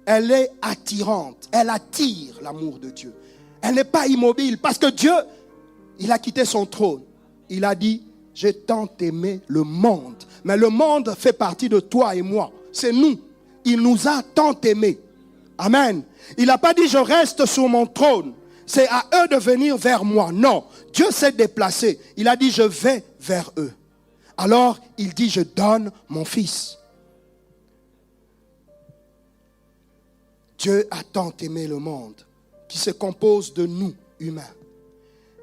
S1: Elle est attirante. Elle attire l'amour de Dieu. Elle n'est pas immobile parce que Dieu, il a quitté son trône. Il a dit, j'ai tant aimé le monde. Mais le monde fait partie de toi et moi. C'est nous. Il nous a tant aimés. Amen. Il n'a pas dit, je reste sur mon trône. C'est à eux de venir vers moi. Non. Dieu s'est déplacé. Il a dit, je vais vers eux. Alors, il dit, je donne mon fils. Dieu a tant aimé le monde qui se compose de nous, humains.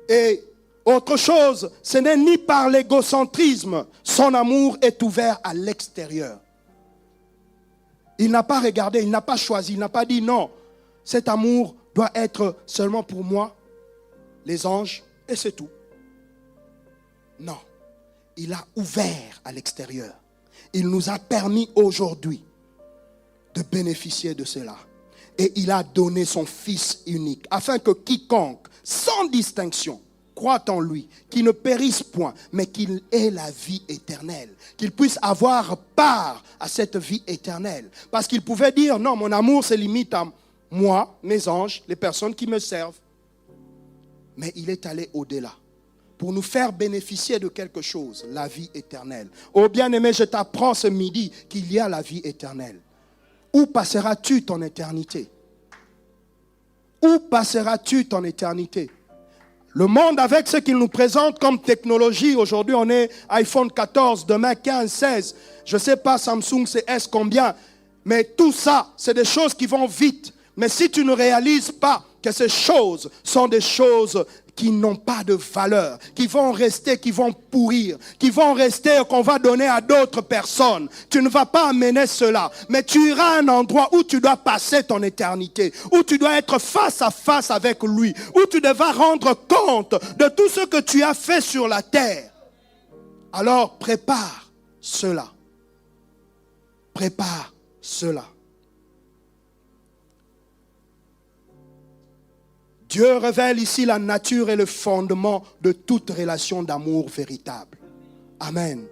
S1: Et autre chose, ce n'est ni par l'égocentrisme. Son amour est ouvert à l'extérieur. Il n'a pas regardé, il n'a pas choisi, il n'a pas dit non. Cet amour doit être seulement pour moi, les anges, et c'est tout. Non. Il a ouvert à l'extérieur. Il nous a permis aujourd'hui de bénéficier de cela. Et il a donné son Fils unique, afin que quiconque, sans distinction, croit en lui, qu'il ne périsse point, mais qu'il ait la vie éternelle. Qu'il puisse avoir part à cette vie éternelle. Parce qu'il pouvait dire, non, mon amour se limite à moi, mes anges, les personnes qui me servent. Mais il est allé au-delà, pour nous faire bénéficier de quelque chose, la vie éternelle. Oh bien-aimé, je t'apprends ce midi qu'il y a la vie éternelle. Où passeras-tu ton éternité? Où passeras-tu ton éternité? Le monde, avec ce qu'il nous présente comme technologie, aujourd'hui on est iPhone 14, demain 15, 16, je ne sais pas Samsung c'est S combien, mais tout ça, c'est des choses qui vont vite. Mais si tu ne réalises pas que ces choses sont des choses qui n'ont pas de valeur, qui vont rester, qui vont pourrir, qui vont rester, qu'on va donner à d'autres personnes. Tu ne vas pas amener cela, mais tu iras à un endroit où tu dois passer ton éternité, où tu dois être face à face avec lui, où tu devras rendre compte de tout ce que tu as fait sur la terre. Alors prépare cela. Prépare cela. Dieu révèle ici la nature et le fondement de toute relation d'amour véritable. Amen.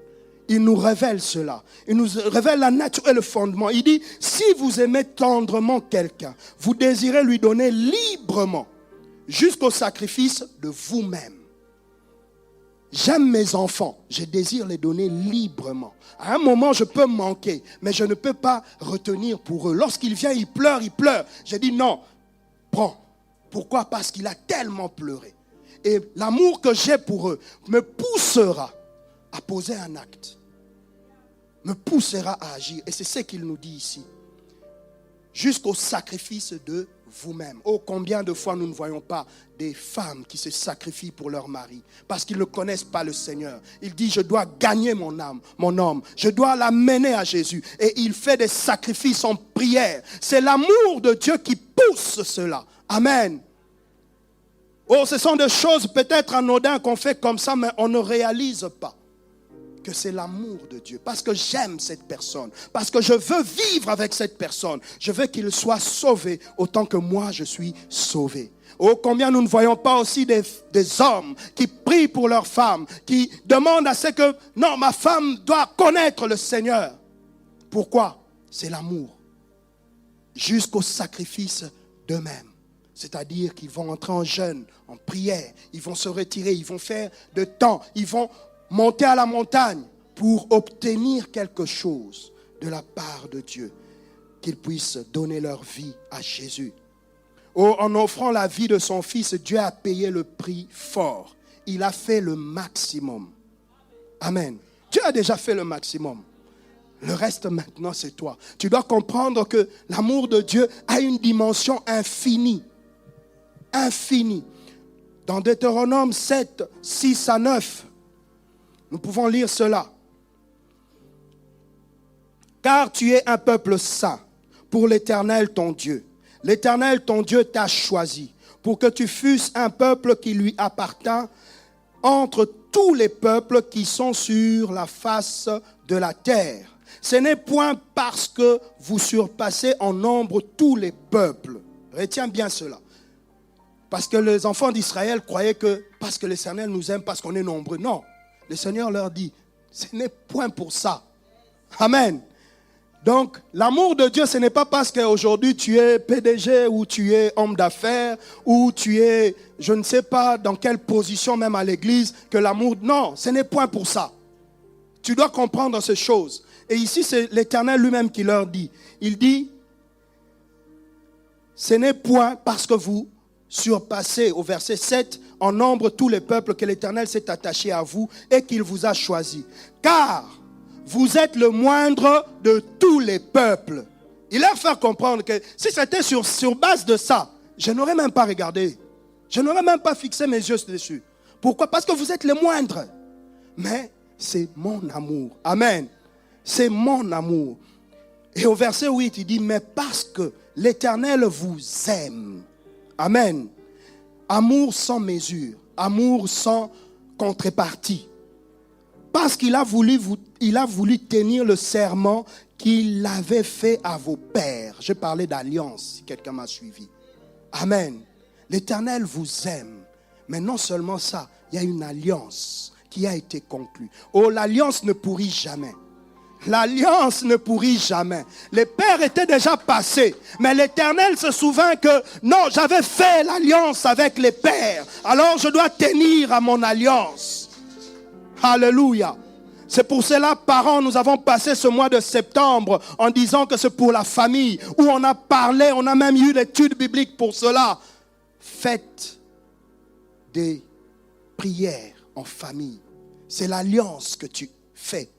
S1: Il nous révèle cela. Il nous révèle la nature et le fondement. Il dit, si vous aimez tendrement quelqu'un, vous désirez lui donner librement, jusqu'au sacrifice de vous-même. J'aime mes enfants, je désire les donner librement. À un moment, je peux manquer, mais je ne peux pas retenir pour eux. Lorsqu'il vient, il pleure. Je dis non, prends. Pourquoi? Parce qu'il a tellement pleuré. Et l'amour que j'ai pour eux me poussera à poser un acte. me poussera à agir. Et c'est ce qu'il nous dit ici. Jusqu'au sacrifice de vous-même. Oh, combien de fois nous ne voyons pas des femmes qui se sacrifient pour leur mari parce qu'ils ne connaissent pas le Seigneur. Il dit, je dois gagner mon âme, mon homme. Je dois l'amener à Jésus. Et il fait des sacrifices en prière. C'est l'amour de Dieu qui pousse cela. Amen. Oh, ce sont des choses peut-être anodines qu'on fait comme ça, mais on ne réalise pas que c'est l'amour de Dieu. Parce que j'aime cette personne. Parce que je veux vivre avec cette personne. Je veux qu'il soit sauvé autant que moi je suis sauvé. Oh, combien nous ne voyons pas aussi des hommes qui prient pour leur femme, qui demandent à ce que, non, ma femme doit connaître le Seigneur. Pourquoi? C'est l'amour. Jusqu'au sacrifice d'eux-mêmes. C'est-à-dire qu'ils vont entrer en jeûne, en prière, ils vont se retirer, ils vont faire de temps, ils vont monter à la montagne pour obtenir quelque chose de la part de Dieu, qu'ils puissent donner leur vie à Jésus. Oh, en offrant la vie de son fils, Dieu a payé le prix fort. Il a fait le maximum. Amen. Dieu a déjà fait le maximum. Le reste maintenant, c'est toi. Tu dois comprendre que l'amour de Dieu a une dimension infinie. Infinie. Dans Deutéronome 7, 6 à 9, nous pouvons lire cela. Car tu es un peuple saint pour l'Éternel ton Dieu. L'Éternel ton Dieu t'a choisi pour que tu fusses un peuple qui lui appartint entre tous les peuples qui sont sur la face de la terre. Ce n'est point parce que vous surpassez en nombre tous les peuples. Retiens bien cela. Parce que les enfants d'Israël croyaient que parce que l'Éternel nous aime, parce qu'on est nombreux. Non. Le Seigneur leur dit, ce n'est point pour ça. Amen. Donc, l'amour de Dieu, ce n'est pas parce qu'aujourd'hui tu es PDG ou tu es homme d'affaires ou tu es, je ne sais pas dans quelle position même à l'église, que l'amour... Non, ce n'est point pour ça. Tu dois comprendre ces choses. Et ici, c'est l'Éternel lui-même qui leur dit. Il dit, ce n'est point parce que vous surpassez, au verset 7, en nombre tous les peuples que l'Éternel s'est attaché à vous et qu'il vous a choisi. Car vous êtes le moindre de tous les peuples. Il leur fait comprendre que si c'était sur base de ça, je n'aurais même pas regardé. Je n'aurais même pas fixé mes yeux dessus. Pourquoi? Parce que vous êtes les moindres. Mais c'est mon amour. Amen. C'est mon amour. Et au verset 8, il dit, mais parce que l'Éternel vous aime. Amen. Amour sans mesure, amour sans contrepartie. Parce qu'il a voulu tenir le serment qu'il avait fait à vos pères. Je parlais d'alliance, si quelqu'un m'a suivi. Amen. L'Éternel vous aime. Mais non seulement ça, il y a une alliance qui a été conclue. Oh, l'alliance ne pourrit jamais. L'alliance ne pourrit jamais. Les pères étaient déjà passés. Mais l'Éternel se souvient que non, j'avais fait l'alliance avec les pères. Alors je dois tenir à mon alliance. Alléluia. C'est pour cela, parents, nous avons passé ce mois de septembre en disant que c'est pour la famille. Où on a parlé, on a même eu l'étude biblique pour cela. Faites des prières en famille. C'est l'alliance que tu fais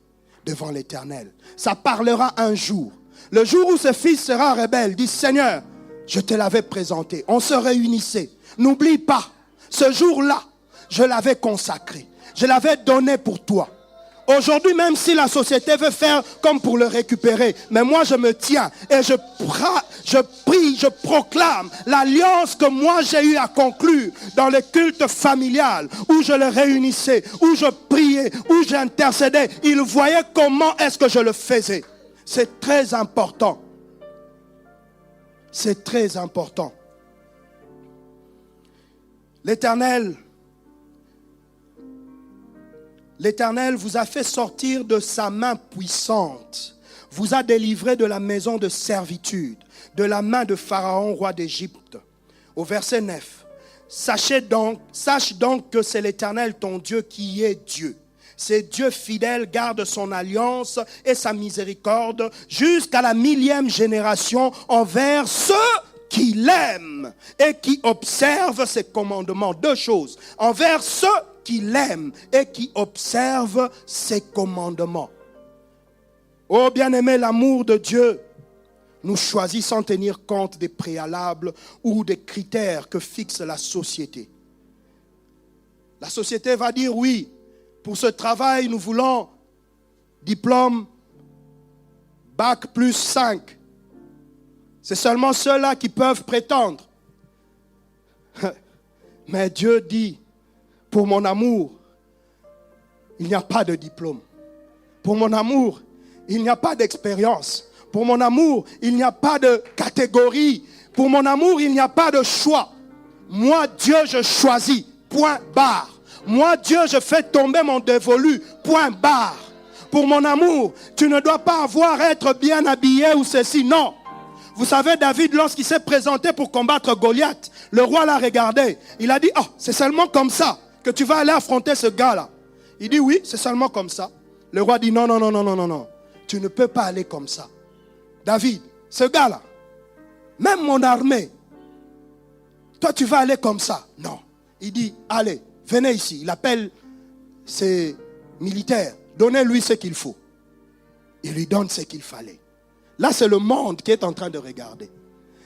S1: devant l'Éternel. Ça parlera un jour. Le jour où ce fils sera rebelle, dit Seigneur, je te l'avais présenté. On se réunissait. N'oublie pas, ce jour-là, je l'avais consacré. Je l'avais donné pour toi. Aujourd'hui, même si la société veut faire comme pour le récupérer, mais moi je me tiens et je prie, je proclame l'alliance que moi j'ai eu à conclure dans le culte familial, où je le réunissais, où je priais, où j'intercédais. Ils voyaient comment est-ce que je le faisais. C'est très important. C'est très important. L'Éternel vous a fait sortir de sa main puissante, vous a délivré de la maison de servitude, de la main de Pharaon, roi d'Égypte. Au verset 9, sache donc que c'est l'Éternel ton Dieu qui est Dieu. C'est Dieu fidèle, garde son alliance et sa miséricorde jusqu'à la 1000e génération envers ceux qui l'aiment et qui observent ses commandements. Deux choses, envers ceux qui l'aiment et qui observe ses commandements. Oh bien-aimé, l'amour de Dieu nous choisit sans tenir compte des préalables ou des critères que fixe la société. La société va dire oui, pour ce travail, nous voulons diplôme Bac plus 5. C'est seulement ceux-là qui peuvent prétendre. Mais Dieu dit, pour mon amour, il n'y a pas de diplôme. Pour mon amour, il n'y a pas d'expérience. Pour mon amour, il n'y a pas de catégorie. Pour mon amour, il n'y a pas de choix. Moi, Dieu, je choisis. Point barre. Moi, Dieu, je fais tomber mon dévolu. Point barre. Pour mon amour, tu ne dois pas avoir à être bien habillé ou ceci. Non. Vous savez, David, lorsqu'il s'est présenté pour combattre Goliath, le roi l'a regardé. Il a dit, oh, c'est seulement comme ça que tu vas aller affronter ce gars-là. Il dit, oui, c'est seulement comme ça. Le roi dit, non, non, non, non, non, non, non. Tu ne peux pas aller comme ça. David, ce gars-là, même mon armée, toi tu vas aller comme ça. Non. Il dit, allez, venez ici. Il appelle ses militaires. Donnez-lui ce qu'il faut. Il lui donne ce qu'il fallait. Là, c'est le monde qui est en train de regarder.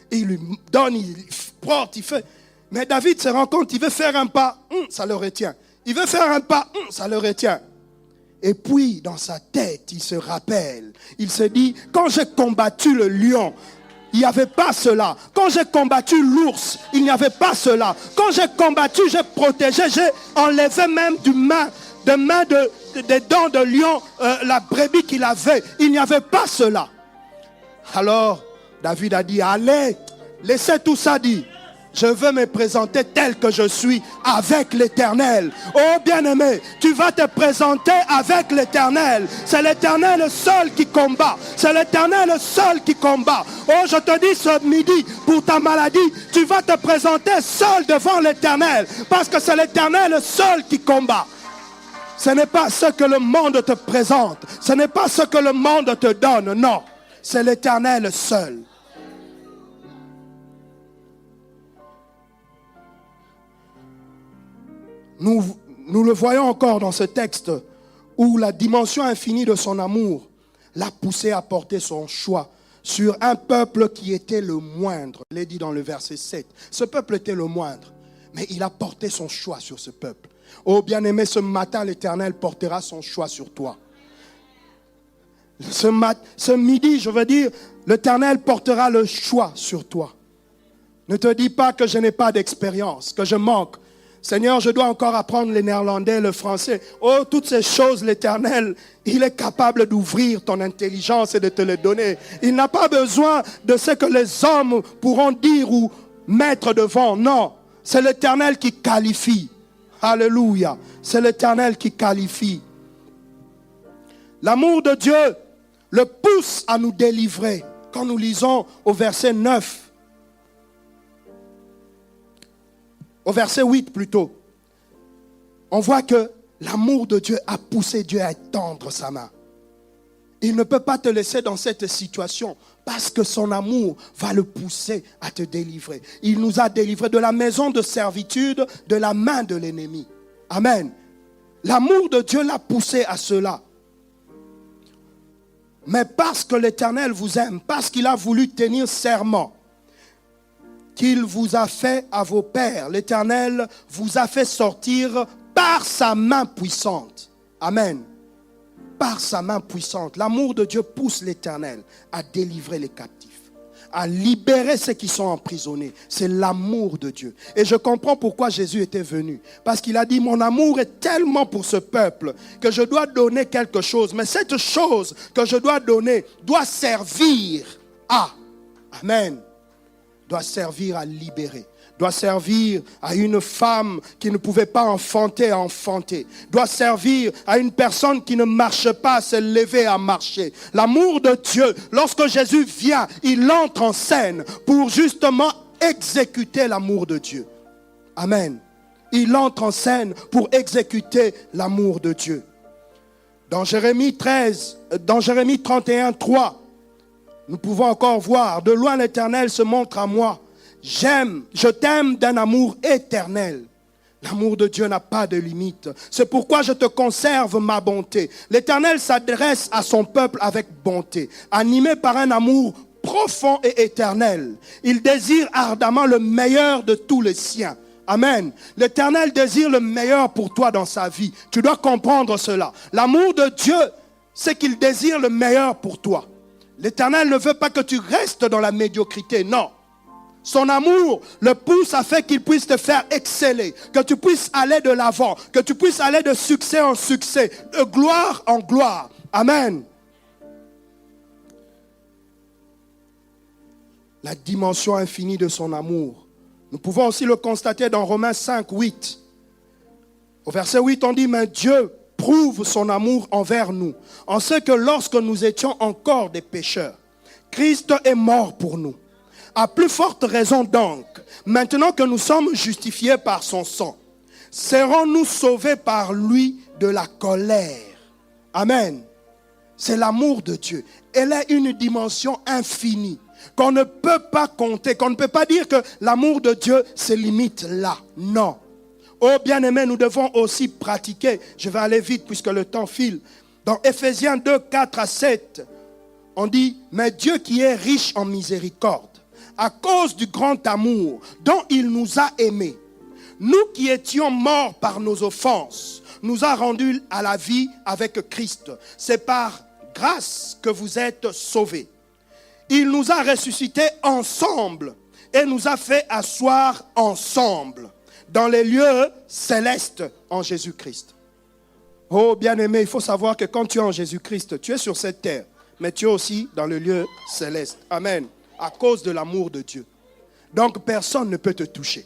S1: Il lui donne, il porte, il fait. Mais David se rend compte, il veut faire un pas, ça le retient. Il veut faire un pas, ça le retient. Et puis, dans sa tête, il se rappelle. Il se dit, quand j'ai combattu le lion, il n'y avait pas cela. Quand j'ai combattu l'ours, il n'y avait pas cela. Quand j'ai combattu, j'ai protégé, j'ai enlevé même des dents de lion, la brebis qu'il avait. Il n'y avait pas cela. Alors, David a dit, allez, laissez tout ça dire. Je veux me présenter tel que je suis avec l'Éternel. Oh bien-aimé, tu vas te présenter avec l'Éternel. C'est l'Éternel seul qui combat. C'est l'Éternel seul qui combat. Oh, je te dis ce midi, pour ta maladie, tu vas te présenter seul devant l'Éternel. Parce que c'est l'Éternel seul qui combat. Ce n'est pas ce que le monde te présente. Ce n'est pas ce que le monde te donne. Non, c'est l'Éternel seul. Nous le voyons encore dans ce texte où la dimension infinie de son amour l'a poussé à porter son choix sur un peuple qui était le moindre. Il est dit dans le verset 7. Ce peuple était le moindre, mais il a porté son choix sur ce peuple. Oh bien-aimé, ce matin, l'Éternel portera son choix sur toi. Ce midi, je veux dire, l'Éternel portera le choix sur toi. Ne te dis pas que je n'ai pas d'expérience, que je manque. Seigneur, je dois encore apprendre le néerlandais, le français. Oh, toutes ces choses, l'Éternel, il est capable d'ouvrir ton intelligence et de te les donner. Il n'a pas besoin de ce que les hommes pourront dire ou mettre devant. Non, c'est l'Éternel qui qualifie. Alléluia. C'est l'Éternel qui qualifie. L'amour de Dieu le pousse à nous délivrer. Quand nous lisons au verset 9, au verset 8 plutôt, on voit que l'amour de Dieu a poussé Dieu à étendre sa main. Il ne peut pas te laisser dans cette situation parce que son amour va le pousser à te délivrer. Il nous a délivrés de la maison de servitude, de la main de l'ennemi. Amen. L'amour de Dieu l'a poussé à cela. Mais parce que l'Éternel vous aime, parce qu'il a voulu tenir serment qu'il vous a fait à vos pères, l'Éternel vous a fait sortir par sa main puissante. Amen. Par sa main puissante. L'amour de Dieu pousse l'Éternel à délivrer les captifs, à libérer ceux qui sont emprisonnés. C'est l'amour de Dieu. Et je comprends pourquoi Jésus était venu. Parce qu'il a dit, mon amour est tellement pour ce peuple que je dois donner quelque chose. Mais cette chose que je dois donner doit servir à, amen, doit servir à libérer, doit servir à une femme qui ne pouvait pas enfanter à enfanter, doit servir à une personne qui ne marche pas à se lever à marcher. L'amour de Dieu, lorsque Jésus vient, il entre en scène pour justement exécuter l'amour de Dieu. Amen. Il entre en scène pour exécuter l'amour de Dieu. Dans Jérémie 31, 3, nous pouvons encore voir, de loin l'Éternel se montre à moi. Je t'aime d'un amour éternel. L'amour de Dieu n'a pas de limite. C'est pourquoi je te conserve ma bonté. L'Éternel s'adresse à son peuple avec bonté, animé par un amour profond et éternel. Il désire ardemment le meilleur de tous les siens. Amen. L'Éternel désire le meilleur pour toi dans sa vie. Tu dois comprendre cela. L'amour de Dieu, c'est qu'il désire le meilleur pour toi. L'Éternel ne veut pas que tu restes dans la médiocrité, non. Son amour le pousse afin qu'il puisse te faire exceller, que tu puisses aller de l'avant, que tu puisses aller de succès en succès, de gloire en gloire. Amen. La dimension infinie de son amour. Nous pouvons aussi le constater dans Romains 5, 8. Au verset 8, on dit, mais Dieu prouve son amour envers nous, en ce que lorsque nous étions encore des pécheurs, Christ est mort pour nous. À plus forte raison donc, maintenant que nous sommes justifiés par son sang, serons-nous sauvés par lui de la colère. Amen. C'est l'amour de Dieu. Elle a une dimension infinie qu'on ne peut pas compter, qu'on ne peut pas dire que l'amour de Dieu se limite là. Non. Oh bien-aimés, nous devons aussi pratiquer. Je vais aller vite puisque le temps file. Dans Ephésiens 2, 4 à 7, on dit, mais Dieu qui est riche en miséricorde, à cause du grand amour dont il nous a aimés, nous qui étions morts par nos offenses, nous a rendus à la vie avec Christ. C'est par grâce que vous êtes sauvés. Il nous a ressuscités ensemble et nous a fait asseoir ensemble dans les lieux célestes en Jésus-Christ. Oh bien-aimé, il faut savoir que quand tu es en Jésus-Christ, tu es sur cette terre, mais tu es aussi dans le lieu céleste. Amen. À cause de l'amour de Dieu. Donc personne ne peut te toucher.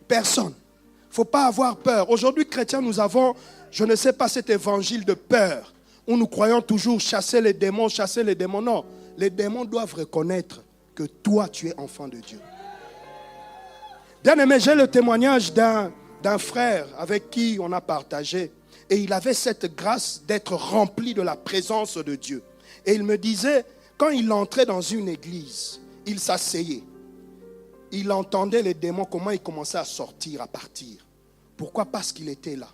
S1: Personne. Il ne faut pas avoir peur. Aujourd'hui, chrétiens, nous avons, je ne sais pas, cet évangile de peur, où nous croyons toujours chasser les démons. Non, les démons doivent reconnaître que toi, tu es enfant de Dieu. Bien aimé, j'ai le témoignage d'un frère avec qui on a partagé. Et il avait cette grâce d'être rempli de la présence de Dieu. Et il me disait, quand il entrait dans une église, il s'asseyait. Il entendait les démons, comment ils commençaient à sortir, à partir. Pourquoi? Parce qu'il était là.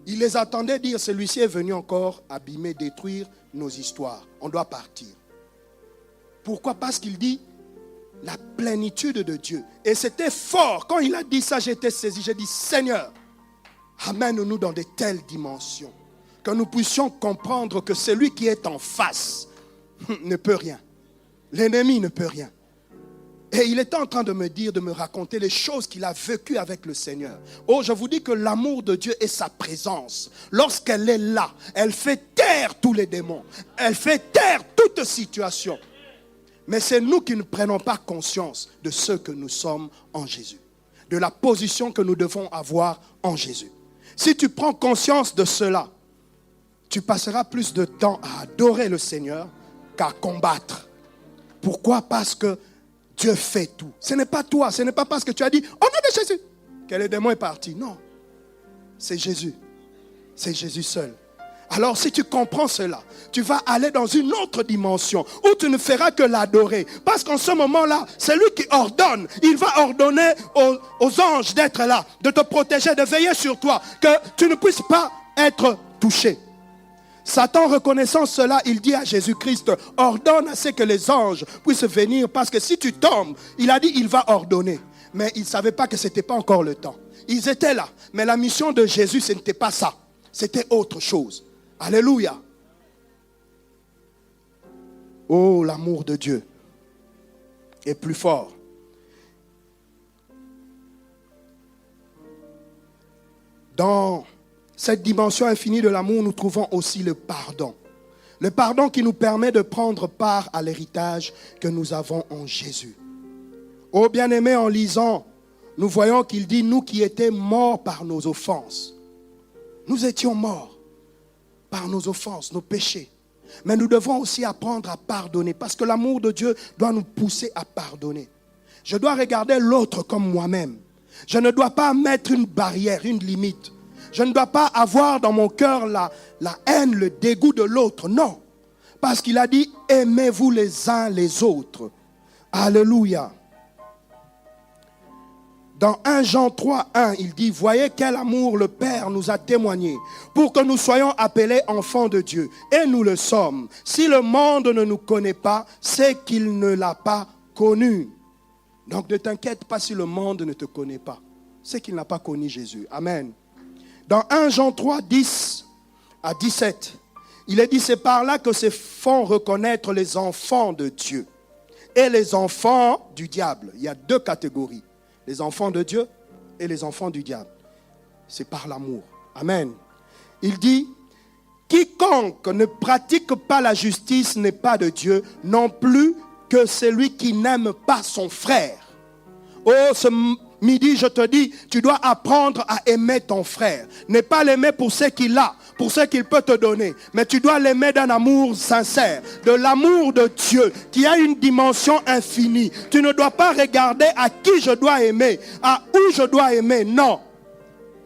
S1: Il les attendait dire, celui-ci est venu encore abîmer, détruire nos histoires. On doit partir. Pourquoi? Parce qu'il dit la plénitude de Dieu. Et c'était fort. Quand il a dit ça, j'étais saisi. J'ai dit, Seigneur, amène-nous dans de telles dimensions, que nous puissions comprendre que celui qui est en face ne peut rien. L'ennemi ne peut rien. Et il était en train de me dire, de me raconter les choses qu'il a vécues avec le Seigneur. Oh, je vous dis que l'amour de Dieu et sa présence, lorsqu'elle est là, elle fait taire tous les démons. Elle fait taire toute situation. Mais c'est nous qui ne prenons pas conscience de ce que nous sommes en Jésus. De la position que nous devons avoir en Jésus. Si tu prends conscience de cela, tu passeras plus de temps à adorer le Seigneur qu'à combattre. Pourquoi? Parce que Dieu fait tout. Ce n'est pas toi, ce n'est pas parce que tu as dit, au nom de Jésus, que le démon est parti. Non, c'est Jésus. C'est Jésus seul. Alors si tu comprends cela, tu vas aller dans une autre dimension où tu ne feras que l'adorer. Parce qu'en ce moment-là, c'est lui qui ordonne. Il va ordonner aux anges d'être là, de te protéger, de veiller sur toi, que tu ne puisses pas être touché. Satan, reconnaissant cela, il dit à Jésus-Christ, ordonne à ce que les anges puissent venir, parce que si tu tombes, il a dit, il va ordonner. Mais il ne savait pas que ce n'était pas encore le temps. Ils étaient là, mais la mission de Jésus, ce n'était pas ça. C'était autre chose. Alléluia. Oh, l'amour de Dieu est plus fort. Dans cette dimension infinie de l'amour, nous trouvons aussi le pardon. Le pardon qui nous permet de prendre part à l'héritage que nous avons en Jésus. Oh bien-aimés, en lisant, nous voyons qu'il dit, nous qui étions morts par nos offenses. Nous étions morts par nos offenses, nos péchés. Mais nous devons aussi apprendre à pardonner, parce que l'amour de Dieu doit nous pousser à pardonner. Je dois regarder l'autre comme moi-même. Je ne dois pas mettre une barrière, une limite. Je ne dois pas avoir dans mon cœur la haine, le dégoût de l'autre. Non. Parce qu'il a dit, aimez-vous les uns les autres. Alléluia. Dans 1 Jean 3, 1, il dit, voyez quel amour le Père nous a témoigné pour que nous soyons appelés enfants de Dieu. Et nous le sommes. Si le monde ne nous connaît pas, c'est qu'il ne l'a pas connu. Donc ne t'inquiète pas si le monde ne te connaît pas. C'est qu'il n'a pas connu Jésus. Amen. Dans 1 Jean 3, 10 à 17, il est dit, c'est par là que se font reconnaître les enfants de Dieu et les enfants du diable. Il y a deux catégories. Les enfants de Dieu et les enfants du diable. C'est par l'amour. Amen. Il dit, quiconque ne pratique pas la justice n'est pas de Dieu, non plus que celui qui n'aime pas son frère. Oh, ce midi, je te dis, tu dois apprendre à aimer ton frère. Ne pas l'aimer pour ce qu'il a, pour ce qu'il peut te donner. Mais tu dois l'aimer d'un amour sincère, de l'amour de Dieu, qui a une dimension infinie. Tu ne dois pas regarder à qui je dois aimer, à où je dois aimer. Non.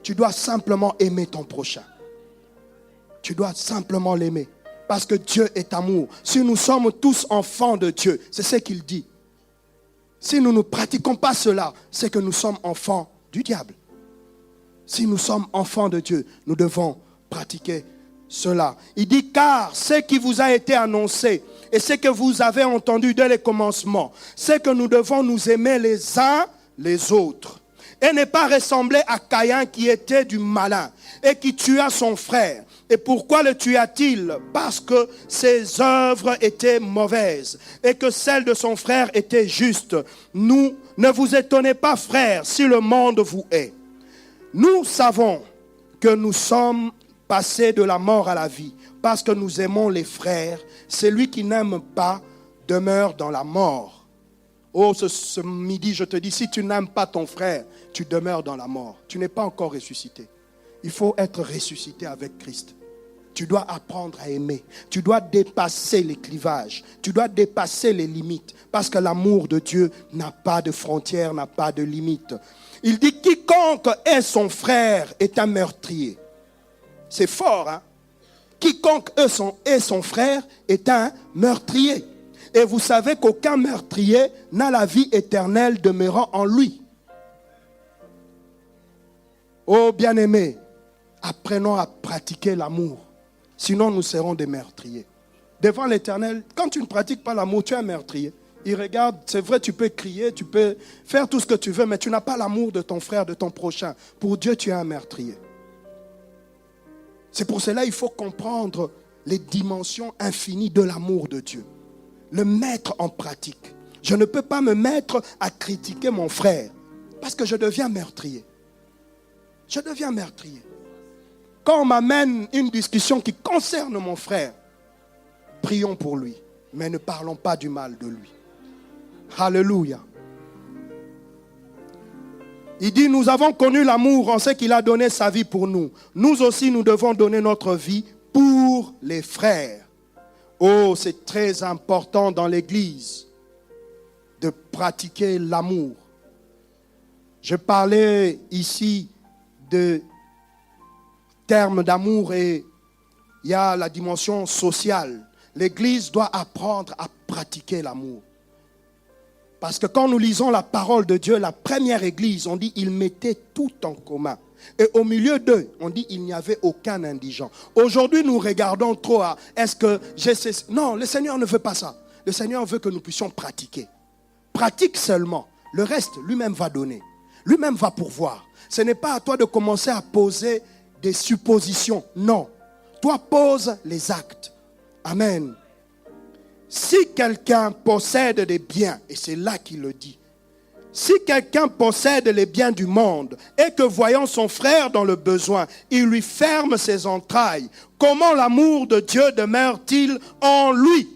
S1: Tu dois simplement aimer ton prochain. Tu dois simplement l'aimer. Parce que Dieu est amour. Si nous sommes tous enfants de Dieu, c'est ce qu'il dit. Si nous ne pratiquons pas cela, c'est que nous sommes enfants du diable. Si nous sommes enfants de Dieu, nous devons pratiquer cela. Il dit, car ce qui vous a été annoncé et ce que vous avez entendu dès le commencement, c'est que nous devons nous aimer les uns les autres. Et ne pas ressembler à Caïn qui était du malin et qui tua son frère. Et pourquoi le tua-t-il? Parce que ses œuvres étaient mauvaises et que celles de son frère étaient justes. Nous, ne vous étonnez pas, frères, si le monde vous hait. Nous savons que nous sommes passés de la mort à la vie parce que nous aimons les frères. Celui qui n'aime pas demeure dans la mort. Oh, ce midi, je te dis, si tu n'aimes pas ton frère, tu demeures dans la mort. Tu n'es pas encore ressuscité. Il faut être ressuscité avec Christ. Tu dois apprendre à aimer. Tu dois dépasser les clivages. Tu dois dépasser les limites. Parce que l'amour de Dieu n'a pas de frontières, n'a pas de limites. Il dit, quiconque est son frère est un meurtrier. C'est fort, hein? Quiconque est son frère est un meurtrier. Et vous savez qu'aucun meurtrier n'a la vie éternelle demeurant en lui. Oh bien-aimés, apprenons à pratiquer l'amour. Sinon, nous serons des meurtriers. Devant l'Éternel, quand tu ne pratiques pas l'amour, tu es un meurtrier. Il regarde, c'est vrai, tu peux crier, tu peux faire tout ce que tu veux, mais tu n'as pas l'amour de ton frère, de ton prochain. Pour Dieu, tu es un meurtrier. C'est pour cela qu'il faut comprendre les dimensions infinies de l'amour de Dieu. Le mettre en pratique. Je ne peux pas me mettre à critiquer mon frère parce que je deviens meurtrier. Je deviens meurtrier. Quand on m'amène une discussion qui concerne mon frère, prions pour lui, mais ne parlons pas du mal de lui. Alléluia. Il dit, nous avons connu l'amour en ce qu'il a donné sa vie pour nous. Nous aussi, nous devons donner notre vie pour les frères. Oh, c'est très important dans l'Église de pratiquer l'amour. Je parlais ici de termes d'amour et il y a la dimension sociale. L'Église doit apprendre à pratiquer l'amour. Parce que quand nous lisons la parole de Dieu, la première Église, on dit, ils mettaient tout en commun. Et au milieu d'eux, on dit, il n'y avait aucun indigent. Aujourd'hui, nous regardons trop à, est-ce que j'ai cessé? Non, le Seigneur ne veut pas ça. Le Seigneur veut que nous puissions pratiquer. Pratique seulement. Le reste, lui-même va donner. Lui-même va pourvoir. Ce n'est pas à toi de commencer à poser des suppositions. Non. Toi, pose les actes. Amen. Si quelqu'un possède des biens, et c'est là qu'il le dit, si quelqu'un possède les biens du monde et que voyant son frère dans le besoin, il lui ferme ses entrailles, comment l'amour de Dieu demeure-t-il en lui?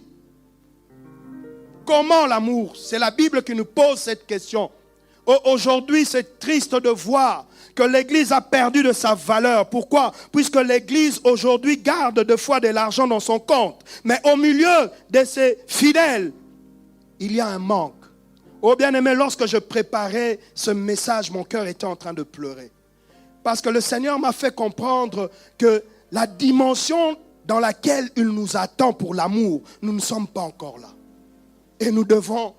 S1: Comment l'amour? C'est la Bible qui nous pose cette question. Aujourd'hui, c'est triste de voir que l'Église a perdu de sa valeur. Pourquoi? Puisque l'Église aujourd'hui garde deux fois de l'argent dans son compte. Mais au milieu de ses fidèles, il y a un manque. Oh bien-aimé, lorsque je préparais ce message, mon cœur était en train de pleurer. Parce que le Seigneur m'a fait comprendre que la dimension dans laquelle il nous attend pour l'amour, nous ne sommes pas encore là. Et nous devons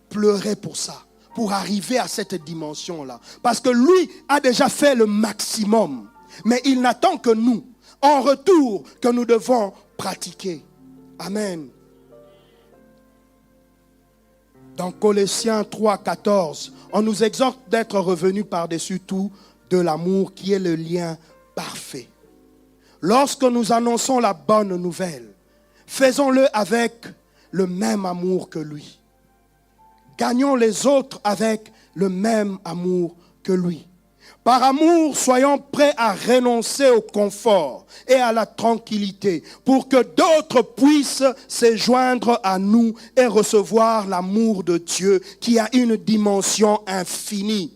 S1: pleurer pour ça. pour arriver à cette dimension-là. Parce que lui a déjà fait le maximum. Mais il n'attend que nous, en retour, que nous devons pratiquer. Amen. Dans Colossiens 3, 14, on nous exhorte d'être revenus par-dessus tout de l'amour qui est le lien parfait. Lorsque nous annonçons la bonne nouvelle, faisons-le avec le même amour que lui. Gagnons les autres avec le même amour que lui. Par amour, soyons prêts à renoncer au confort et à la tranquillité pour que d'autres puissent se joindre à nous et recevoir l'amour de Dieu qui a une dimension infinie.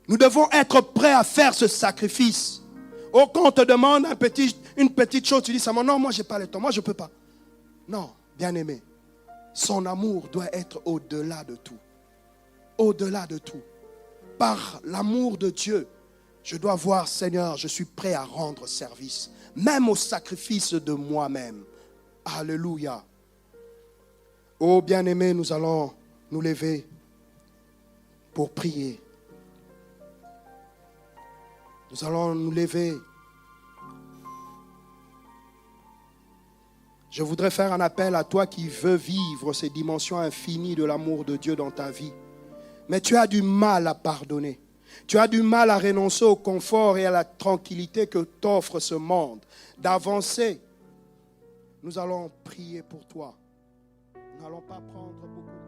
S1: Nous devons être prêts à faire ce sacrifice. Oh, quand on te demande une petite chose, tu dis ça, non, moi je n'ai pas le temps, moi je ne peux pas. Non, bien-aimé, son amour doit être au-delà de tout. Au-delà de tout. Par l'amour de Dieu, je dois voir, Seigneur, je suis prêt à rendre service, même au sacrifice de moi-même. Alléluia. Oh bien-aimé, nous allons nous lever pour prier. Nous allons nous lever. Je voudrais faire un appel à toi qui veux vivre ces dimensions infinies de l'amour de Dieu dans ta vie. Mais tu as du mal à pardonner. Tu as du mal à renoncer au confort et à la tranquillité que t'offre ce monde. D'avancer. Nous allons prier pour toi. Nous n'allons pas prendre beaucoup de